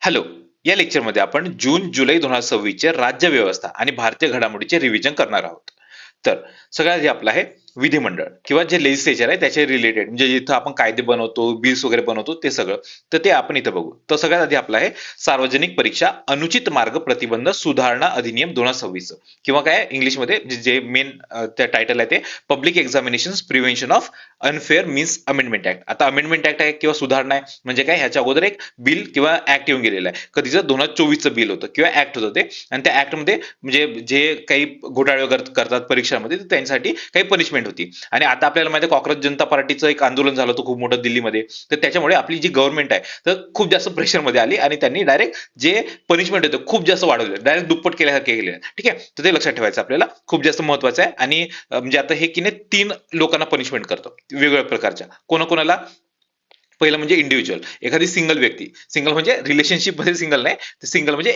Hello. या लेक्चरमध्ये आपण जून जुलै 2026 चे राज्य व्यवस्था आणि भारतीय घडामोडीचे रिव्हिजन करणार आहोत. तर सगळ्यात आधी आपलं आहे विधिमंडळ किंवा जे लेजिस्लेचर आहे त्याच्या रिलेटेड, म्हणजे जिथं आपण कायदे बनवतो, बिल्स वगैरे बनवतो ते सगळं. तर ते आपण इथं बघू. तर सगळ्यात आधी आपलं आहे सार्वजनिक परीक्षा अनुचित मार्ग प्रतिबंध सुधारणा अधिनियम 2026, किंवा काय इंग्लिशमध्ये जे मेन त्या टायटल आहे ते public examination prevention of unfair means amendment act. आता अमेंडमेंट ऍक्ट आहे किंवा सुधारणा आहे म्हणजे काय, ह्याच्या अगोदर एक बिल किंवा ऍक्ट येऊन गेलेलं आहे. कधीचं 2024चं बिल होतं किंवा ऍक्ट होतं ते. आणि त्या ऍक्टमध्ये म्हणजे जे काही घोटाळे वगैरे करतात परीक्षांमध्ये तर त्यांच्यासाठी काही पनिशमेंट होती. आणि आता आपल्याला माहिती आहे काँग्रेस जनता पार्टीचं एक आंदोलन झालं होतं खूप मोठं दिल्लीमध्ये. तर त्याच्यामुळे आपली जी गव्हर्नमेंट आहे तर खूप जास्त प्रेशरमध्ये आली आणि त्यांनी डायरेक्ट जे पनिशमेंट होतं खूप जास्त वाढवलं, डायरेक्ट दुप्पट केल्यासारखे केले. ठीक आहे, तर ते लक्षात ठेवायचं आपल्याला, खूप जास्त महत्वाचं आहे. आणि म्हणजे आता हे की नाही 3 लोकांना पनिशमेंट करतो वेगवेगळ्या प्रकारच्या. कोणाकोणाला? पहिलं म्हणजे इंडिव्हिज्युअल, एखादी सिंगल व्यक्ती. सिंगल म्हणजे रिलेशनशिप मध्ये सिंगल नाही, सिंगल म्हणजे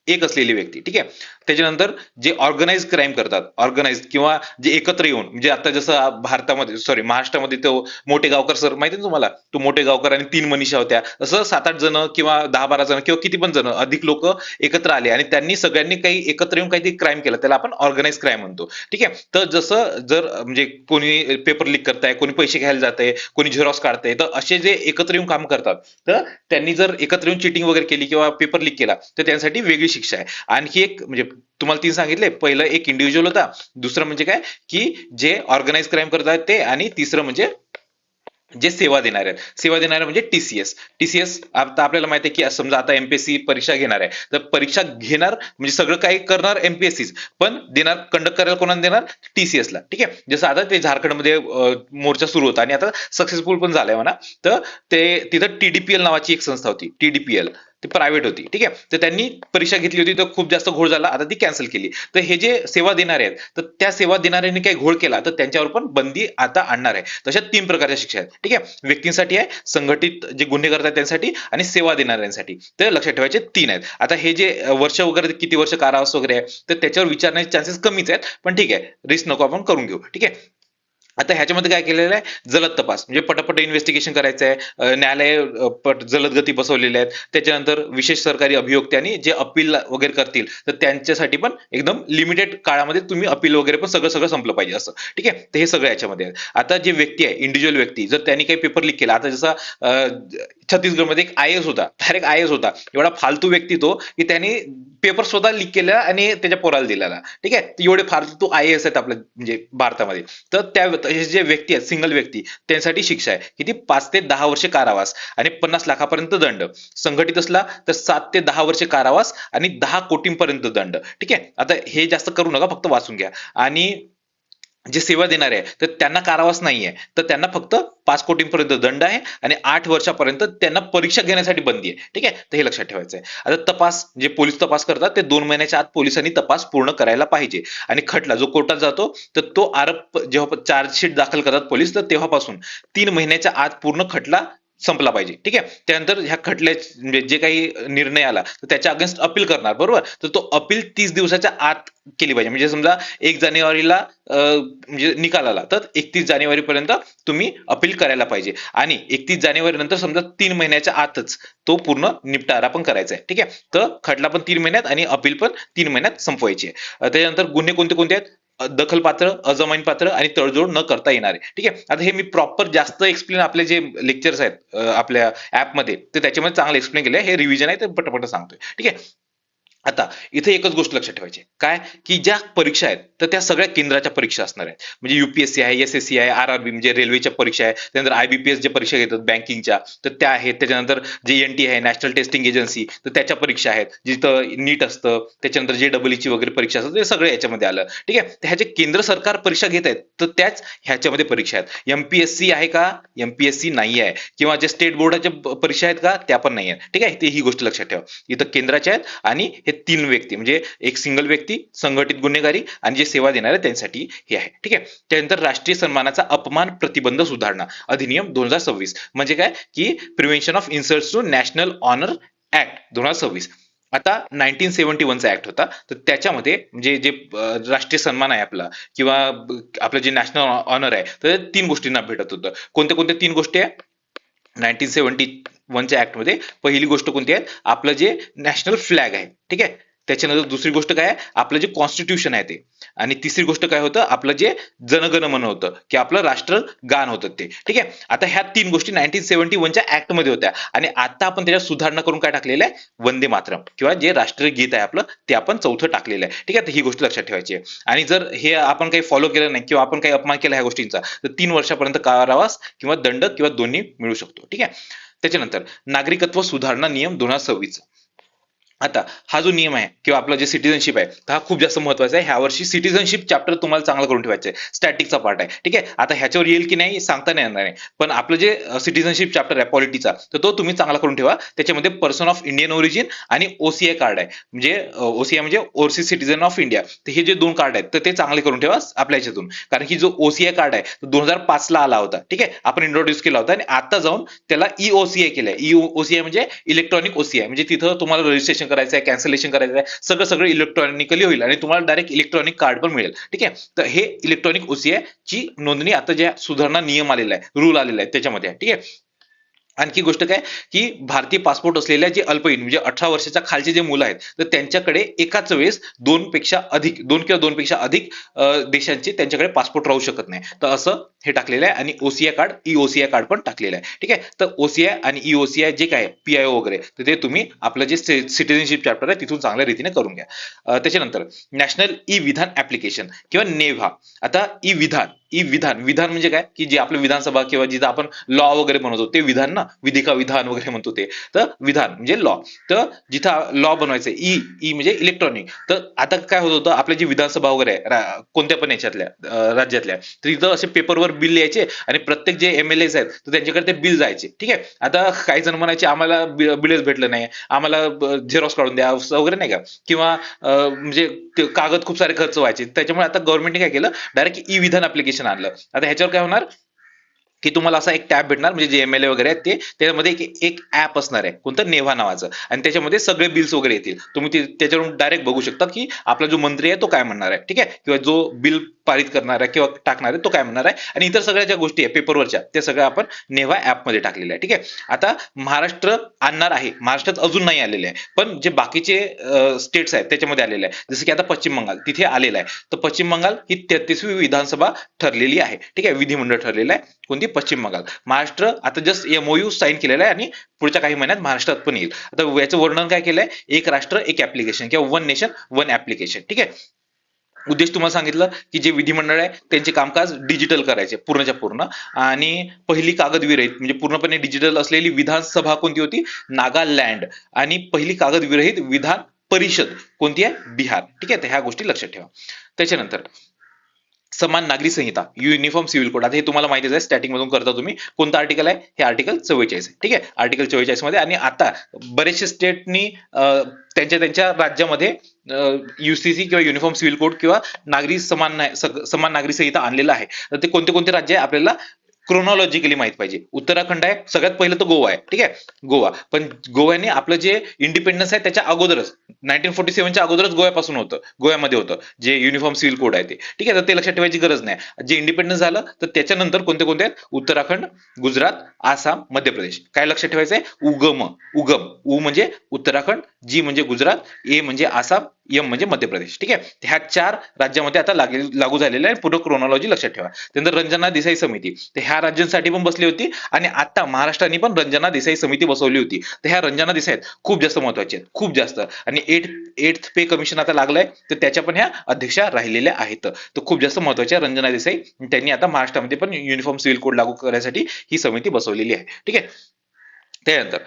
एक असलेली व्यक्ती. ठीक आहे. त्याच्यानंतर जे ऑर्गनाइज क्राईम करतात, ऑर्गनाइज किंवा जे एकत्र येऊन, म्हणजे आता जसं भारतामध्ये सॉरी महाराष्ट्रामध्ये तो मोठे गावकर सर माहिती आहे तुम्हाला, तो मोठे गावकर आणि 3 मनीषा होत्या. असं 7-8 जण किंवा 10-12 जण किंवा किती पण जण अधिक लोक एकत्र आले आणि त्यांनी सगळ्यांनी काही एकत्र येऊन काहीतरी क्राईम केलं, त्याला आपण ऑर्गनाइज क्राईम म्हणतो. ठीक आहे. तर जसं जर म्हणजे कोणी पेपर लीक करताय, कोणी पैसे घ्यायला जाते, कोणी झेरॉक्स काढते, तर असे जे एकत्र येऊन काम करतात तर त्यांनी जर एकत्र येऊन चिटिंग वगैरे केली किंवा पेपर लीक केला तर त्यांसाठी वेगळी शिक्षा आहे. आणखी एक म्हणजे तुम्हाला 3 सांगितले, पहिलं एक इंडिव्हिज्युअल होता, दुसरं म्हणजे काय की जे ऑर्गनाइज क्राईम करतात ते, आणि तिसरं म्हणजे जे सेवा देणारे आहेत. सेवा देणारे म्हणजे टीसीएस. टीसीएस आता आपल्याला माहिती आहे की समजा आता एमपीएससी परीक्षा घेणार आहे, तर परीक्षा घेणार म्हणजे सगळं काही करणार एमपीएससी, पण देणार कंडक्ट करायला कोणाला देणार? टीसीएस ला. ठीक आहे. जसं आता ते झारखंडमध्ये मोर्चा सुरू होता आणि आता सक्सेसफुल पण झालाय म्हणा. तर ते तिथं टीडीपीएल नावाची एक संस्था होती, टीडीपीएल, ती प्रायव्हेट होती. ठीक आहे. तर त्यांनी परीक्षा घेतली होती तर खूप जास्त घोळ झाला, आता ती कॅन्सल केली. तर हे जे सेवा देणारे आहेत तर त्या सेवा देणाऱ्यांनी काही घोळ केला तर त्यांच्यावर पण बंदी आता आणणार आहे. तशा 3 प्रकारच्या शिक्षा आहेत. ठीक आहे. व्यक्तींसाठी आहे, संघटित जे गुन्हे करतात त्यांसाठी, आणि सेवा देणाऱ्यांसाठी. तर लक्षात ठेवायचे 3 आहेत. आता हे जे वर्ष वगैरे किती वर्ष कारावास वगैरे आहे तर त्याच्यावर विचारण्याचे चान्सेस कमीच आहेत, पण ठीक आहे, रिस्क नको आपण करून घेऊ. ठीक आहे. आता ह्याच्यामध्ये काय केलेलं आहे, जलद तपास म्हणजे पटापट इन्व्हेस्टिगेशन करायचं आहे. न्यायालय जलद गती बसवलेले आहेत. त्याच्यानंतर विशेष सरकारी अभियोक्ते आणि जे अपील वगैरे करतील तर त्यांच्यासाठी पण एकदम लिमिटेड काळामध्ये तुम्ही अपील वगैरे पण सगळं सगळं संपलं पाहिजे असं. ठीक आहे. तर हे सगळं याच्यामध्ये आहे. आता जे व्यक्ती आहे, इंडिव्हिज्युअल व्यक्ती, जर त्यांनी काही पेपर लीक केला, आता जसा छत्तीसगडमध्ये एक आय एस होता, डायरेक्ट आय एस होता, एवढा फालतू व्यक्ती तो की त्यांनी पेपर स्वतः लीक केला आणि त्याच्या पोराला दिलेला. ठीक आहे. एवढे फालतू आय एस आहेत आपल्या म्हणजे भारतामध्ये. तर त्या हे जे व्यक्ती आहेत, सिंगल व्यक्ती, त्यांसाठी शिक्षा आहे किती, 5 ते 10 वर्षे कारावास आणि 50 लाखापर्यंत दंड. संघटित असला तर 7 ते 10 वर्षे कारावास आणि 10 कोटींपर्यंत दंड. ठीक आहे. आता हे जास्त करू नका, फक्त वाचून घ्या. आणि जे सेवा देणारे आहे तर त्यांना कारावास नाहीये, तर त्यांना फक्त 5 कोटींपर्यंत दंड आहे आणि 8 वर्षापर्यंत त्यांना परीक्षा घेण्यासाठी बंदी आहे. ठीक आहे. तर हे लक्षात ठेवायचं आहे. आता तपास, जे पोलीस तपास करतात ते 2 महिन्याच्या आत पोलिसांनी तपास पूर्ण करायला पाहिजे. आणि खटला जो कोर्टात जातो तर तो आरोप जेव्हा चार्जशीट दाखल करतात पोलीस, तर तेव्हापासून 3 महिन्याच्या आत पूर्ण खटला संपला पाहिजे. ठीक आहे. त्यानंतर ह्या खटल्या म्हणजे जे काही निर्णय आला तर त्याच्या अगेन्स्ट अपील करणार, बरोबर, तर तो अपील 30 दिवसाच्या आत केली पाहिजे. म्हणजे समजा 1 जानेवारीला म्हणजे निकाल आला तर 31 जानेवारी पर्यंत तुम्ही अपील करायला पाहिजे. आणि 31 जानेवारी नंतर समजा 3 महिन्याच्या आतच तो पूर्ण निपटारा पण करायचा आहे. ठीक आहे. तर खटला पण 3 महिन्यात आणि अपील पण 3 महिन्यात संपवायची आहे. त्याच्यानंतर गुन्हे कोणते कोणते आहेत, दखलपात्र, अजामीनपात्र आणि तडजोड न करता येणारे. ठीक आहे. आता हे मी प्रॉपर जास्त एक्सप्लेन आपले जे लेक्चर्स आहेत आपल्या ऍपमध्ये, तर त्याच्यामध्ये चांगलं एक्सप्लेन केलं आहे. हे रिव्हिजन आहे ते पटपट सांगतोय. ठीक आहे. आता इथे एकच गोष्ट लक्षात ठेवायची, काय की ज्या परीक्षा आहेत तर त्या सगळ्या केंद्राच्या परीक्षा असणार आहेत. म्हणजे युपीएससी आहे, एसएससी आहे, आरआरबी म्हणजे रेल्वेच्या परीक्षा आहे, त्यानंतर आयबीपीएस जे परीक्षा घेतात बँकिंगच्या तर त्या आहेत, त्याच्यानंतर जे एनटी आहे, नॅशनल टेस्टिंग एजन्सी, तर त्याच्या परीक्षा आहेत, जिथं नीट असतं, त्याच्यानंतर जे डबलईची वगैरे परीक्षा असतात, ते सगळे याच्यामध्ये आलं. ठीक आहे. तर ह्याचे केंद्र सरकार परीक्षा घेत आहेत तर त्याच ह्याच्यामध्ये परीक्षा आहेत. एमपीएससी आहे का? एमपीएससी नाही आहे. किंवा जे स्टेट बोर्डाच्या परीक्षा आहेत का? त्या पण नाही आहेत. ठीक आहे. ही गोष्ट लक्षात ठेवा, इथं केंद्राच्या आहेत. आणि हे 3 व्यक्ती म्हणजे एक सिंगल व्यक्ती, संघटित गुन्हेगारी आणि जे सेवा देणारे त्यांसाठी हे आहे. ठीक आहे. त्यानंतर राष्ट्रीय सन्मानाचा अपमान प्रतिबंध सुधारणा अधिनियम 2026 म्हणजे काय की prevention of insults to national honour act 2026. आता 1971चा ऍक्ट होता, तर त्याच्यामध्ये म्हणजे जे राष्ट्रीय सन्मान आहे आपला किंवा आपलं जे नॅशनल ऑनर आहे तर 3 गोष्टींना भेटत होतं. कोणत्या कोणत्या 3 गोष्टी आहे? 1970 वनच्या ऍक्टमध्ये पहिली गोष्ट कोणती आहे, आपलं जे नॅशनल फ्लॅग आहे, ठीक आहे. त्याच्यानंतर दुसरी गोष्ट काय आहे, आपलं जे कॉन्स्टिट्यूशन आहे ते. आणि तिसरी गोष्ट काय होतं, आपलं जे जनगण मन होतं, की आपलं राष्ट्रगान होतं ते, ठीक आहे. आता ह्या तीन गोष्टी 1971च्या ऍक्ट मध्ये होत्या आणि आता आपण त्याच्यात सुधारणा करून काय टाकलेलं आहे, वंदे मातरम किंवा जे राष्ट्रीय गीत आहे आपलं ते आपण चौथं टाकलेलं आहे, ठीक आहे. तर ही गोष्ट लक्षात ठेवायची आहे. आणि जर हे आपण काही फॉलो केलं नाही किंवा आपण काही अपमान केला ह्या गोष्टींचा, तर 3 वर्षापर्यंत कारावास किंवा दंड किंवा दोन्ही मिळू शकतो, ठीक आहे. त्याच्यानंतर नागरिकत्व सुधारणा नियम 2026. आता हा जो नियम आहे किंवा आपलं जे सिटीजनशिप आहे, तर हा खूप जास्त महत्वाचा आहे. ह्या वर्षी सिटीजनशिप चॅप्टर तुम्हाला चांगला करून ठेवायचं आहे, स्टॅटिकचा पार्ट आहे, ठीक आहे. आता ह्याच्यावर येईल की नाही सांगता नाही येणार नाही, पण आपलं जे सिटीजनशिप चॅप्टर आहे पॉलिटीचा, तर तो तुम्ही चांगला करून ठेवा. त्याच्यामध्ये पर्सन ऑफ इंडियन ओरिजिन आणि ओसीआय कार्ड आहे, म्हणजे ओसीआय म्हणजे ओव्हरसीज सिटीजन ऑफ इंडिया. तर हे जे दोन कार्ड आहेत तर ते चांगले करून ठेवा आपल्या ह्याच्यातून, कारण की जो ओसीआय कार्ड आहे तो 2005 ला आला होता, ठीक आहे. आपण इंट्रोड्यूस केला होता आणि आता जाऊन त्याला ईओसीआय केलंय. ईओसीआय म्हणजे इलेक्ट्रॉनिक ओसीआय, म्हणजे तिथं तुम्हाला रजिस्ट्रेशन करायचं आहे, कॅन्सलेशन करायचं आहे, सगळं सगळं इलेक्ट्रॉनिकली होईल आणि तुम्हाला डायरेक्ट इलेक्ट्रॉनिक कार्ड पण मिळेल, ठीक आहे. तर हे इलेक्ट्रॉनिक ओसीआय ची नोंदणी आता ज्या सुधारणा नियम आलेला आहे, रूल आलेला आहे त्याच्यामध्ये, ठीक आहे. आणखी गोष्ट काय, की भारतीय पासपोर्ट असलेल्या जे अल्पवयीन म्हणजे 18 वर्षाच्या खालचे जे मुलं आहेत, तर त्यांच्याकडे एकाच वेळेस दोन किंवा दोनपेक्षा अधिक देशांचे त्यांच्याकडे पासपोर्ट राहू शकत नाही. तर असं हे टाकलेलं आहे. आणि ओसीआय कार्ड, ईओसीआय कार्ड पण टाकलेलं आहे, ठीक आहे. तर ओसीआय आणि ईओसीआय जे काय पीआयओ वगैरे, तर ते तुम्ही आपलं जे सिटीजनशिप चॅप्टर आहे तिथून चांगल्या रीतीने करून घ्या. त्याच्यानंतर नॅशनल ई विधान ऍप्लिकेशन किंवा नेव्हा. आता विधान म्हणजे काय, की जे आपलं विधानसभा किंवा जिथं आपण लॉ वगैरे बनवतो ते विधान ना, विधी का विधान वगैरे म्हणतो ते. तर विधान म्हणजे लॉ. तर जिथं लॉ बनवायचं ई म्हणजे इलेक्ट्रॉनिक. तर आता काय होत होतं, आपल्या जी विधानसभा वगैरे आहे कोणत्या पण याच्यातल्या राज्यातल्या, तर तिथं असे पेपरवर बिल यायचे आणि प्रत्येक जे एमएलए आहेत तर त्यांच्याकडे ते बिल जायचे, ठीक आहे. आता काही जण म्हणायचे आम्हाला बिलच भेटलं नाही, आम्हाला झेरॉक्स काढून द्या वगैरे, नाही का. किंवा म्हणजे कागद खूप सारे खर्च व्हायचे. त्याच्यामुळे आता गव्हर्नमेंटने काय केलं, डायरेक्ट ई विधान ऍप्लिकेशन आणलं. आता ह्याच्यावर काय होणार, की तुम्हाला असा एक टॅब भेटणार, म्हणजे जे एमएलए वगैरे आहेत ते त्याच्यामध्ये एक ऍप असणार आहे कोणतं, नेव्हा नावाचं. आणि त्याच्यामध्ये सगळे बिल्स वगैरे येतील, तुम्ही त्याच्यावरून डायरेक्ट बघू शकता की आपला जो मंत्री आहे तो काय म्हणणार आहे, ठीक आहे. किंवा जो बिल पारित करणार आहे किंवा टाकणार आहे तो काय म्हणणार आहे. आणि इतर सगळ्या ज्या गोष्टी आहे पेपरवरच्या, त्या सगळ्या आपण नेव्हा ऍप मध्ये टाकलेल्या आहे, ठीक आहे. आता महाराष्ट्र आणणार आहे, महाराष्ट्रात अजून नाही आलेले आहे, पण जे बाकीचे स्टेट्स आहेत त्याच्यामध्ये आलेले आहे. जसं की आता पश्चिम बंगाल तिथे आलेलं आहे. तर पश्चिम बंगाल ही 33वी विधानसभा ठरलेली आहे, ठीक आहे, विधिमंडळ ठरलेलं आहे. कोणती, पश्चिम बंगाल. महाराष्ट्र आता जस्ट एमओयू साईन केलेला आहे आणि पुढच्या काही महिन्यात महाराष्ट्रात पण येईल. आता याचं वर्णन काय केलंय, एक राष्ट्र एक ऍप्लिकेशन किंवा वन नेशन वन ऍप्लिकेशन, ठीक आहे. उद्देश तुम्हाला सांगितलं की जे विधिमंडळ आहे त्यांचे कामकाज डिजिटल करायचे पूर्णच्या पूर्ण. आणि पहिली कागद विरहित म्हणजे पूर्णपणे डिजिटल असलेली विधानसभा कोणती होती, नागालँड. आणि पहिली कागद विरहित विधान परिषद कोणती आहे, बिहार, ठीक आहे. तर ह्या गोष्टी लक्षात ठेवा. त्याच्यानंतर समान नागरी संहिता, युनिफॉर्म सिव्हिल कोड. आता हे तुम्हाला माहितीच आहे, स्टॅटिक मधून करता तुम्ही. कोणतं आर्टिकल आहे, हे आर्टिकल 44 आहे, ठीक आहे. आर्टिकल 44 मध्ये. आणि आता बरेचसे स्टेटनी त्यांच्या त्यांच्या राज्यामध्ये युसीसी किंवा युनिफॉर्म सिव्हिल कोड किंवा समान नागरी संहिता आणलेला आहे. तर ते कोणते कोणते राज्य आहे आपल्याला क्रोनॉलॉजिकली माहित पाहिजे. उत्तराखंड आहे सगळ्यात पहिलं, तर गोवा आहे, ठीक आहे. गोवा, पण गोव्याने आपलं जे इंडिपेंडन्स आहे त्याच्या अगोदरच 1947च्या अगोदरच गोव्यापासून होतं, गोव्यामध्ये होतं जे युनिफॉर्म सिव्हिल कोड आहे ते, ठीक आहे. तर ते लक्षात ठेवायची गरज नाही. जे इंडिपेंडन्स झालं तर त्याच्यानंतर कोणते कोणते आहेत, उत्तराखंड, गुजरात, आसाम, मध्य प्रदेश. काय लक्षात ठेवायचं आहे, उगम, उ म्हणजे उत्तराखंड, जी म्हणजे गुजरात, ए म्हणजे आसाम, एम म्हणजे मध्य प्रदेश, ठीक आहे. ह्या 4 राज्यामध्ये आता लागू झालेलं आहे. पूर्ण क्रोनॉलॉजी लक्षात ठेवा. त्यानंतर रंजना देसाई समिती, तर ह्या राज्यांसाठी पण बसली होती आणि आता महाराष्ट्राने पण रंजना देसाई समिती बसवली होती. तर ह्या रंजना देसाई आहेत खूप जास्त महत्वाचे आहेत, खूप जास्त. आणि एट पे कमिशन आता लागलंय, तर त्याच्या पण ह्या अध्यक्षा राहिलेल्या आहेत. तर खूप जास्त महत्वाच्या रंजना देसाई, त्यांनी आता महाराष्ट्रामध्ये पण युनिफॉर्म सिव्हिल कोड लागू करण्यासाठी ही समिती बसवलेली आहे, ठीक आहे. त्यानंतर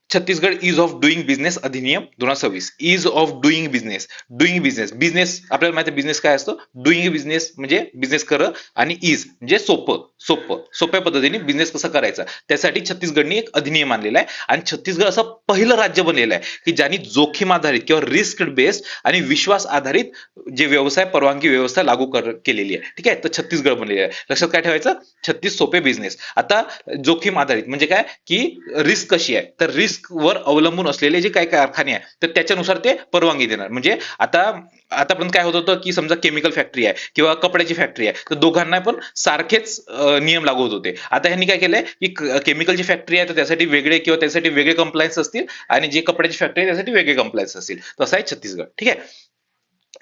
Chhattisgarh is of doing business अधिनियम 2026. Is of doing business, business आपल्याला माहिती आहे बिझनेस काय असतो, डुईंग बिझनेस म्हणजे बिझनेस कर, आणि इज म्हणजे सोप्या पद्धतीने बिझनेस कसा करायचा, त्यासाठी छत्तीसगडने एक अधिनियम आणलेला आहे. आणि छत्तीसगड असं पहिलं राज्य बनलेलं आहे की ज्यांनी जोखीम आधारित किंवा रिस्क बेस्ड आणि विश्वास आधारित जे व्यवसाय परवानगी व्यवस्था लागू केलेली आहे, ठीक आहे. तर छत्तीसगड बनलेलं आहे. लक्षात काय ठेवायचं, 36 सोपे बिझनेस. आता जोखीम आधारित म्हणजे काय, की रिस्क कशी आहे, तर रिस्क रिस्कवर अवलंबून असलेले जे काही कारखाने आहे तर त्याच्यानुसार ते परवानगी देणार. म्हणजे आतापर्यंत काय होत होतं की समजा केमिकल फॅक्टरी आहे किंवा कपड्याची फॅक्टरी आहे तर दोघांना पण सारखेच नियम लागू होत होते. आता ह्यांनी काय केलंय की केमिकलची फॅक्टरी आहे तर त्यासाठी वेगळे किंवा त्यासाठी वेगळे कंप्लायन्स असतील आणि जे कपड्याची फॅक्टरी आहे त्यासाठी वेगळे कंप्लायन्स असतील. तसं आहे छत्तीसगड. ठीक आहे.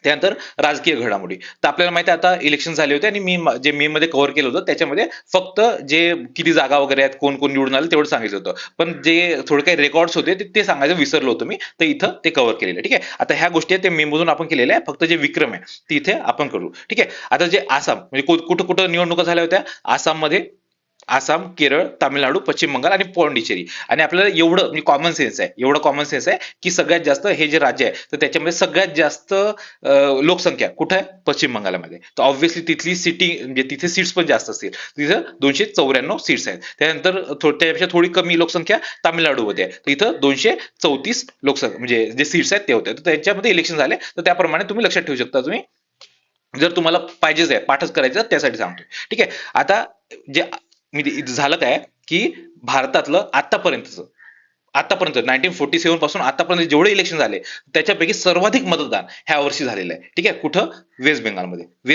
त्यानंतर राजकीय घडामोडी. तर आपल्याला माहिती आहे आता इलेक्शन झाले होते आणि मी जे मे मध्ये कव्हर केलं होतं त्याच्यामध्ये फक्त जे किती जागा वगैरे आहेत कोण कोण निवडून आलं तेवढं सांगितलं होतं. पण जे थोडे काही रेकॉर्ड्स होते ते सांगायचं विसरलो होतो मी. तर इथं ते कव्हर केलेलं आहे. ठीक आहे. आता ह्या गोष्टी आहेत ते मे मधून आपण केलेल्या आहे. फक्त जे विक्रम आहे ते इथे आपण करू. ठीक आहे. आता जे आसाम म्हणजे कुठं कुठं निवडणुका झाल्या होत्या आसाममध्ये, आसाम, केरळ, तामिळनाडू, पश्चिम बंगाल आणि पॉंडिचेरी. आणि आपल्याला एवढं म्हणजे कॉमन सेन्स आहे, एवढं कॉमन सेन्स आहे की सगळ्यात जास्त हे जे राज्य आहे तर त्याच्यामध्ये सगळ्यात जास्त लोकसंख्या कुठं आहे? पश्चिम बंगालमध्ये. तर ऑब्व्हियसली तिथली सिटी म्हणजे तिथे सीट्स पण जास्त असतील. तिथं 294 सीट्स आहेत. त्यानंतर त्यापेक्षा थोडी कमी लोकसंख्या तामिळनाडूमध्ये आहे. तर इथं 234 लोकसंख्या म्हणजे जे सीट्स आहेत ते होते. तर त्यांच्यामध्ये इलेक्शन झाले तर त्याप्रमाणे तुम्ही लक्षात ठेवू शकता तुम्ही जर तुम्हाला पाहिजेच आहे पाठच करायचं त्यासाठी सांगतोय. ठीक आहे. आता जे म्हणजे झालं काय की भारतातलं आतापर्यंत 1947 पासून आतापर्यंत जेवढे इलेक्शन झाले त्याच्यापैकी सर्वाधिक मतदान ह्या वर्षी झालेलं आहे. ठीक आहे. कुठं? वेस्ट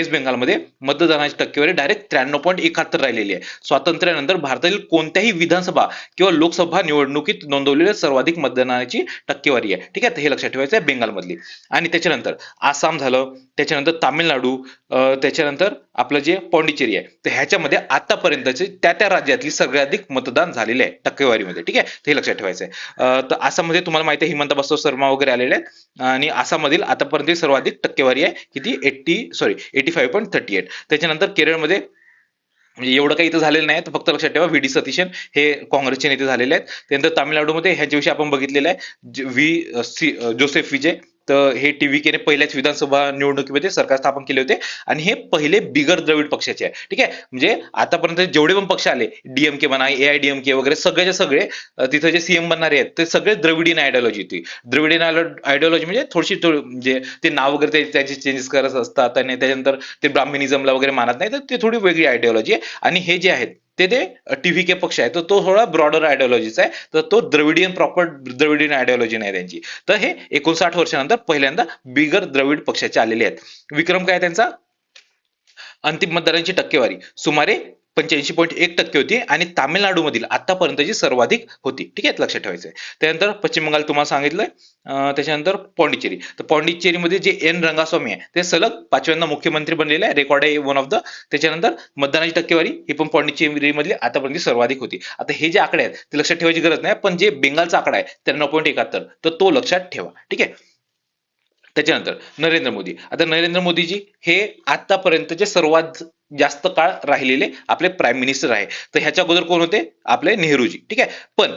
बेंगालमध्ये मतदानाची टक्केवारी डायरेक्ट 93.71 राहिलेली आहे. स्वातंत्र्यानंतर भारतातील कोणत्याही विधानसभा किंवा लोकसभा निवडणुकीत नोंदवलेल्या सर्वाधिक मतदानाची टक्केवारी आहे. ठीक आहे. हे लक्षात ठेवायचं आहे बेंगालमधली. आणि त्याच्यानंतर आसाम झालं, त्याच्यानंतर तामिळनाडू, त्याच्यानंतर आपलं जे पॉंडिचेरी आहे तर ह्याच्यामध्ये आतापर्यंतचे त्या राज्यातली सर्वाधिक मतदान झालेले आहे टक्केवारीमध्ये. ठीक आहे. हे लक्षात ठेवायचं आहे. तर आसाममध्ये तुम्हाला माहिती आहे हिमंता बसव शर्मा वगैरे आलेले आहेत आणि आसाममधील आतापर्यंत सर्वाधिक टक्केवारी आहे किती 85.38. त्याच्यानंतर केरळमध्ये म्हणजे एवढं काही इथं झालेलं नाही तर फक्त लक्षात ठेवा व्ही डी सतीशन हे काँग्रेसचे नेते झालेले आहेत. त्यानंतर तामिळनाडूमध्ये ह्याच्याविषयी आपण बघितलेलं आहे जोसेफ विजय. तर हे टीव्हीकेने पहिल्याच विधानसभा निवडणुकीमध्ये सरकार स्थापन केले होते आणि हे पहिले बिगर द्रविड पक्षाचे आहे. ठीक आहे. म्हणजे आतापर्यंत जेवढे पण पक्ष आले डीएमके म्हणा AIDMK वगैरे सगळेचे सगळे तिथे जे सीएम बनणारे आहेत ते सगळे द्रविडियन आयडिओलॉजी होती. द्रविडियन आयडिओलॉजी म्हणजे म्हणजे ते नाव वगैरे त्याचे चेंजेस करत असतात आणि त्याच्यानंतर ते ब्राह्मणिझमला वगैरे मानत नाही तर ते थोडी वेगळी आयडिओलॉजी आहे. आणि हे जे आहेत ते टीव्हीके पक्ष आहे तर तो थोडा ब्रॉडर आयडिओलॉजीचा आहे. तर तो प्रॉपर द्रविडियन आयडिओलॉजी नाही त्यांची. तर हे 59 वर्षानंतर पहिल्यांदा बिगर द्रविड पक्षाचे आलेले आहेत. विक्रम काय त्यांचा? अंतिम मतदारांची टक्केवारी सुमारे 85.1% होती आणि तामिळनाडूमधील आतापर्यंतची सर्वाधिक होती. ठीक आहे. लक्षात ठेवायचं आहे. त्यानंतर पश्चिम बंगाल तुम्हाला सांगितलंय. त्याच्यानंतर पॉंडिचेरी. तर पॉंडिचेरीमध्ये जे एन रंगास्वामी आहे ते सलग 5व्यांदा मुख्यमंत्री बनलेले आहे. रेकॉर्ड आहे वन ऑफ द. त्याच्यानंतर मतदानाची टक्केवारी ही पण पॉंडिचेरी मधली आतापर्यंत सर्वाधिक होती. आता हे जे आकडे आहेत ते लक्षात ठेवायची गरज नाही पण जे बेंगालचा आकडा आहे 93.71 तर तो लक्षात ठेवा. ठीक आहे. त्याच्यानंतर नरेंद्र मोदी. आता नरेंद्र मोदीजी हे आतापर्यंतचे सर्वात जास्त काळ राहिलेले आपले प्राईम मिनिस्टर आहे. तर ह्याच्या अगोदर कोण होते? आपले नेहरूजी. ठीक आहे. पण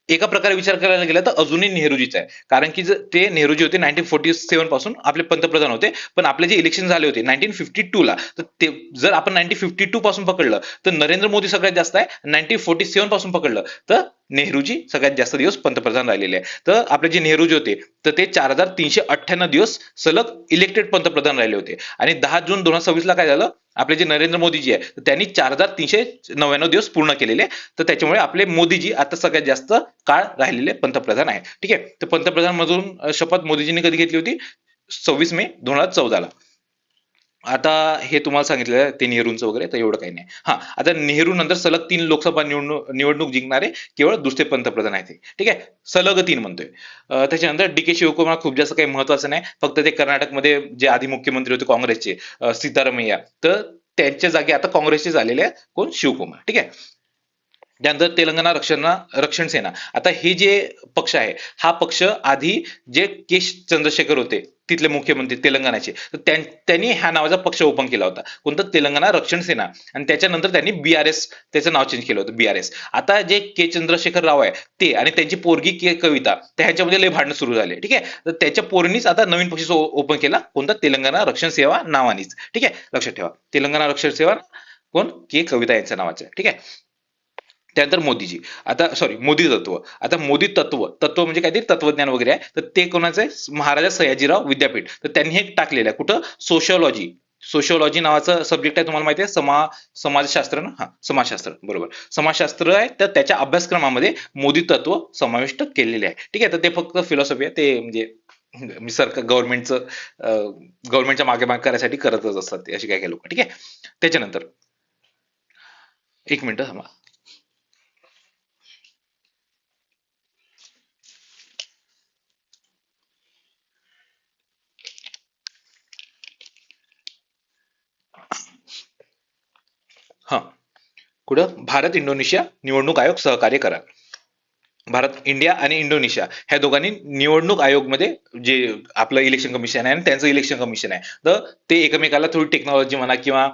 एका प्रकारे विचार करायला गेला तर अजूनही नेहरूजीच आहे. कारण की ते नेहरूजी होते 1947 पासून आपले पंतप्रधान होते. पण आपले जे इलेक्शन झाले होते 1952 ला तर ते जर आपण 1952 पासून पकडलं तर नरेंद्र मोदी सगळ्यात जास्त आहे. 1947 पासून पकडलं तर नेहरूजी सगळ्यात जास्त दिवस पंतप्रधान राहिलेले आहे. तर आपले जे नेहरूजी होते तर ते 4398 दिवस सलग इलेक्टेड पंतप्रधान राहिले होते. आणि 10 जून 2026 ला काय झालं? आपले जे नरेंद्र मोदीजी आहे त्यांनी 4399 दिवस पूर्ण केलेले. तर त्याच्यामुळे आपले मोदीजी आता सगळ्यात जास्त काळ राहिलेले पंतप्रधान आहे. ठीक आहे. तर पंतप्रधान मधून शपथ मोदीजींनी कधी घेतली होती? 26 मे 2014 ला. आता हे तुम्हाला सांगितलं ते नेहरूंचं वगैरे तर एवढं काही नाही. आता नेहरू नंतर सलग 3 लोकसभा निवडणूक जिंकणारे केवळ दुसरे पंतप्रधान आहेत. ठीक आहे. सलग 3 म्हणतोय. त्याच्यानंतर DK शिवकुमार खूप जास्त काही महत्वाचं नाही. फक्त ते कर्नाटकमध्ये जे आधी मुख्यमंत्री होते काँग्रेसचे सिद्धारामय्या तर त्यांच्या जागी आता काँग्रेसचे झालेले आहेत कोण? शिवकुमार. ठीक आहे. त्यानंतर तेलंगणा रक्षण सेना. आता हे जे पक्ष आहे हा पक्ष आधी जे के चंद्रशेखर होते तिथले मुख्यमंत्री तेलंगणाचे तर त्यांनी ह्या नावाचा पक्ष ओपन केला होता. कोणतं? तेलंगणा रक्षण सेना. आणि त्याच्यानंतर त्यांनी BRS त्याचं नाव चेंज केलं होतं BRS. आता जे के चंद्रशेखर राव आहे ते आणि त्यांची पोरगी के कविता त्या ह्याच्यामध्ये लय भांडण सुरू झाले. ठीक आहे. तर त्याच्या पोरीनीच आता नवीन पक्ष ओपन केला कोणता? तेलंगणा रक्षण सेवा नावानीच. ठीक आहे. लक्षात ठेवा तेलंगणा रक्षण सेवा कोण? के कविता यांच्या नावाचं. ठीक आहे. त्यानंतर मोदीजी. आता मोदी तत्व. आता मोदी तत्व म्हणजे काहीतरी तत्वज्ञान वगैरे आहे. तर ते कोणाचं आहे? महाराजा सयाजीराव विद्यापीठ. तर त्यांनी हे टाकलेलं आहे कुठं? सोशिओलॉजी सोशिओलॉजी नावाचं सब्जेक्ट आहे, तुम्हाला माहिती आहे, समाजशास्त्र ना, हा समाजशास्त्र बरोबर, समाजशास्त्र आहे. तर त्याच्या अभ्यासक्रमामध्ये मोदी तत्व समाविष्ट केलेले आहे. ठीक आहे, तर ते फक्त फिलॉसॉफी आहे, ते म्हणजे मी सरकार गव्हर्नमेंटच्या मागे मागे करायसाठी करतच असतात ते अशी काय काय लोक. ठीक आहे, त्याच्यानंतर एक मिनिट थांबा. हा, कुठं भारत इंडोनेशिया निवडणूक आयोग सहकार्य करार. भारत, इंडिया आणि इंडोनेशिया ह्या दोघांनी निवडणूक आयोगमध्ये, जे आपलं इलेक्शन कमिशन आहे आणि त्यांचं इलेक्शन कमिशन आहे, तर ते एकमेकाला थोडी टेक्नॉलॉजी म्हणा किंवा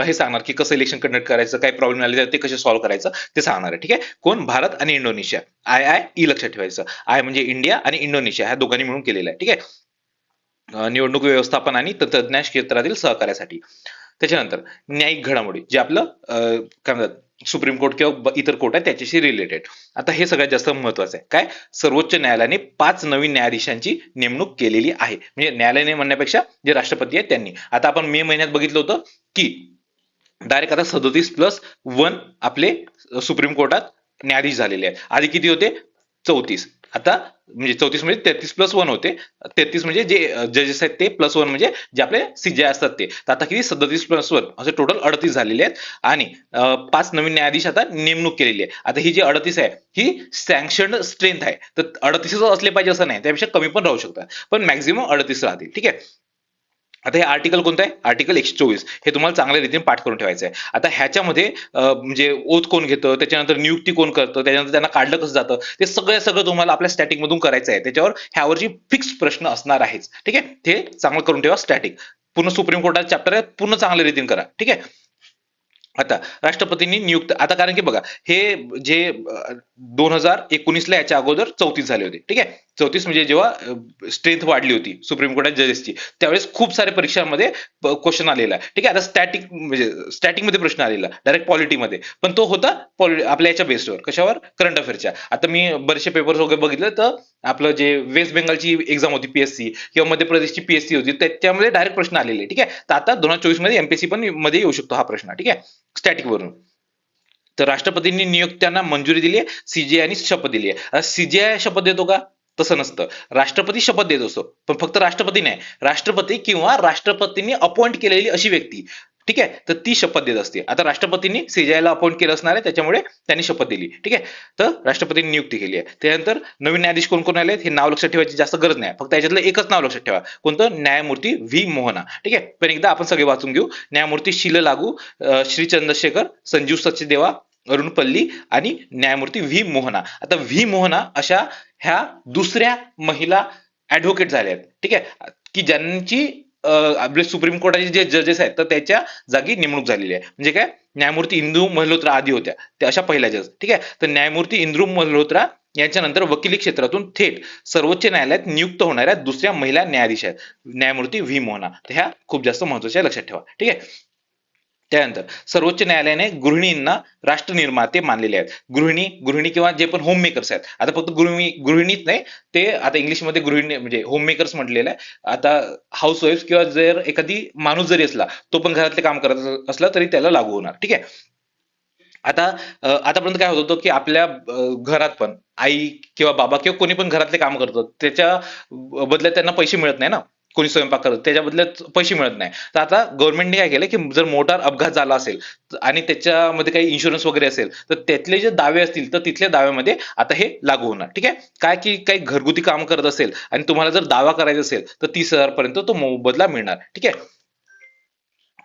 हे सांगणार की कसं इलेक्शन कंडक्ट करायचं, काही प्रॉब्लेम आले तर ते कसे सॉल्व्ह करायचं ते सांगणार आहे. ठीक आहे, कोण? भारत आणि इंडोनेशिया. IIE लक्षात ठेवायचं. आय म्हणजे इंडिया आणि इंडोनेशिया ह्या दोघांनी मिळून केलेलं आहे. ठीक आहे, निवडणूक व्यवस्थापन आणि तंत्रज्ञान क्षेत्रातील सहकार्यासाठी. त्याच्यानंतर न्यायिक घडामोडी, जे आपलं काय म्हणतात सुप्रीम कोर्ट किंवा इतर कोर्ट आहे त्याच्याशी रिलेटेड. आता हे सगळ्यात जास्त महत्वाचं आहे. काय? सर्वोच्च न्यायालयाने 5 नवीन न्यायाधीशांची नेमणूक केलेली आहे. म्हणजे न्यायालयाने म्हणण्यापेक्षा जे राष्ट्रपती आहेत त्यांनी. आता आपण मे महिन्यात बघितलं होतं की डायरेक्ट आता 37+1 आपले सुप्रीम कोर्टात न्यायाधीश झालेले आहेत. आधी किती होते? 34. आता म्हणजे 34 म्हणजे 33+1 होते. 33 म्हणजे जे जजेस आहेत ते, +1 म्हणजे जे आपले CJ असतात ते. तर आता किती? 37+1 असे टोटल 38 झालेले आहेत. आणि 5 नवीन न्यायाधीश आता नेमणूक केलेली आहे. आता ही जी 38 आहे ही सँक्शन्ड स्ट्रेंथ आहे. तर 38 असले पाहिजे असं नाही, त्यापेक्षा कमी पण राहू शकतात, पण मॅक्झिमम 38 राहतील. ठीक आहे. आता हे आर्टिकल कोणतं आहे? आर्टिकल 124. हे तुम्हाला चांगल्या रीतीने पाठ करून ठेवायचं आहे. आता ह्याच्यामध्ये म्हणजे ओथ कोण घेतं, त्याच्यानंतर नियुक्ती कोण करतं, त्याच्यानंतर त्यांना काढलं कसं जातं, ते सगळं तुम्हाला आपल्या स्टॅटिक मधून करायचं आहे. त्याच्यावर ह्यावरची फिक्स प्रश्न असणार आहेच. ठीक आहे, ते चांगलं करून ठेवा. स्टॅटिक पूर्ण सुप्रीम कोर्टाचा चॅप्टर आहे, पूर्ण चांगल्या रीतीने करा. ठीक आहे. आता राष्ट्रपतींनी नियुक्त, आता कारण की बघा हे जे 2019ला याच्या अगोदर 34 झाले होते. ठीक आहे, 34 म्हणजे जेव्हा स्ट्रेंथ वाढली होती सुप्रीम कोर्टात जजेसची, त्यावेळेस खूप सारे परीक्षांमध्ये क्वेश्चन आलेला आहे. ठीक आहे, आता स्टॅटिक म्हणजे स्टॅटिक मध्ये प्रश्न आलेला डायरेक्ट पॉलिटीमध्ये, पण तो होता आपल्या याच्या बेसवर, कशावर? करंट अफेअरच्या. आता मी बरेचसे पेपर्स वगैरे बघितले, तर आपलं जे वेस्ट बेंगालची एक्झाम होती PSC किंवा मध्य प्रदेशची PSC होती, त्याच्यामध्ये डायरेक्ट प्रश्न आलेले. ठीक आहे, तर आता 2024 मध्ये MPSC पण मध्ये येऊ शकतो हा प्रश्न. ठीक आहे, स्टॅटिक वरून. तर राष्ट्रपतींनी नियुक्त्यांना मंजुरी दिली आहे, CJ आणि शपथ दिली आहे. CJ शपथ देतो का? तसं नसतं, राष्ट्रपती शपथ देत असतो. पण फक्त राष्ट्रपती नाही, राष्ट्रपती किंवा राष्ट्रपतींनी अपॉइंट केलेली अशी व्यक्ती, ठीक आहे, तर ती शपथ देत असते. आता राष्ट्रपतींनी CJ ला अपॉइंट केलं असणार आहे, त्याच्यामुळे त्यांनी शपथ दिली. ठीक आहे, तर राष्ट्रपतींनी नियुक्ती केली आहे. त्यानंतर नवीन न्यायाधीश कोण कोण आले हे नाव लक्षात ठेवायची जास्त गरज नाही, फक्त याच्यातलं एकच नाव लक्षात ठेवा. कोणतं? न्यायमूर्ती V मोहना. ठीक आहे, पण एकदा आपण सगळे वाचून घेऊ. न्यायमूर्ती शील लागू, श्री चंद्रशेखर, संजीव सचदेवा, अरुण पल्ली आणि न्यायमूर्ती V मोहना. आता V मोहना अशा ह्या दुसऱ्या महिला ऍडव्होकेट झाल्या आहेत. ठीक आहे, की ज्यांची आपले सुप्रीम कोर्टाचे जे जजेस आहेत तर त्याच्या जागी नेमणूक झालेली आहे. म्हणजे काय? न्यायमूर्ती इंदू मल्होत्रा आधी होत्या, त्या अशा पहिल्या जज. ठीक आहे, तर न्यायमूर्ती इंदू मल्होत्रा यांच्यानंतर वकिली क्षेत्रातून थेट सर्वोच्च न्यायालयात नियुक्त होणाऱ्या दुसऱ्या महिला न्यायाधीश आहेत, न्यायमूर्ती V मोहना. तर ह्या खूप जास्त महत्वाच्या, लक्षात ठेवा. ठीक आहे, त्यानंतर सर्वोच्च न्यायालयाने गृहिणींना राष्ट्र निर्माते मानलेले आहेत. गृहिणी किंवा जे पण होम मेकर्स आहेत, आता फक्त गृहिणीच नाही, ते आता इंग्लिशमध्ये गृहिणी म्हणजे होम मेकर्स म्हटलेलं आहे. आता हाऊस वाईफ किंवा जर एखादी माणूस जरी असला, तो पण घरातले काम करत असला तरी त्याला लागू होणार. ठीक आहे, आता आतापर्यंत काय होत होतं की आपल्या घरात पण आई किंवा बाबा किंवा कोणी पण घरातले काम करतो, त्याच्या बदल्यात त्यांना पैसे मिळत नाही ना, कोणी स्वयंपाक करत त्याच्या बदल्यात पैसे मिळत नाही. तर आता गव्हर्नमेंटने काय केलं की जर मोटार अपघात झाला असेल आणि त्याच्यामध्ये काही इन्शुरन्स वगैरे असेल, तर त्यातले जे दावे असतील तर तिथल्या दाव्यामध्ये आता हे लागू होणार. ठीक आहे, काय की काही घरगुती काम करत असेल आणि तुम्हाला जर दावा करायचा असेल तर 30,000 पर्यंत तो मोबदला मिळणार. ठीक आहे,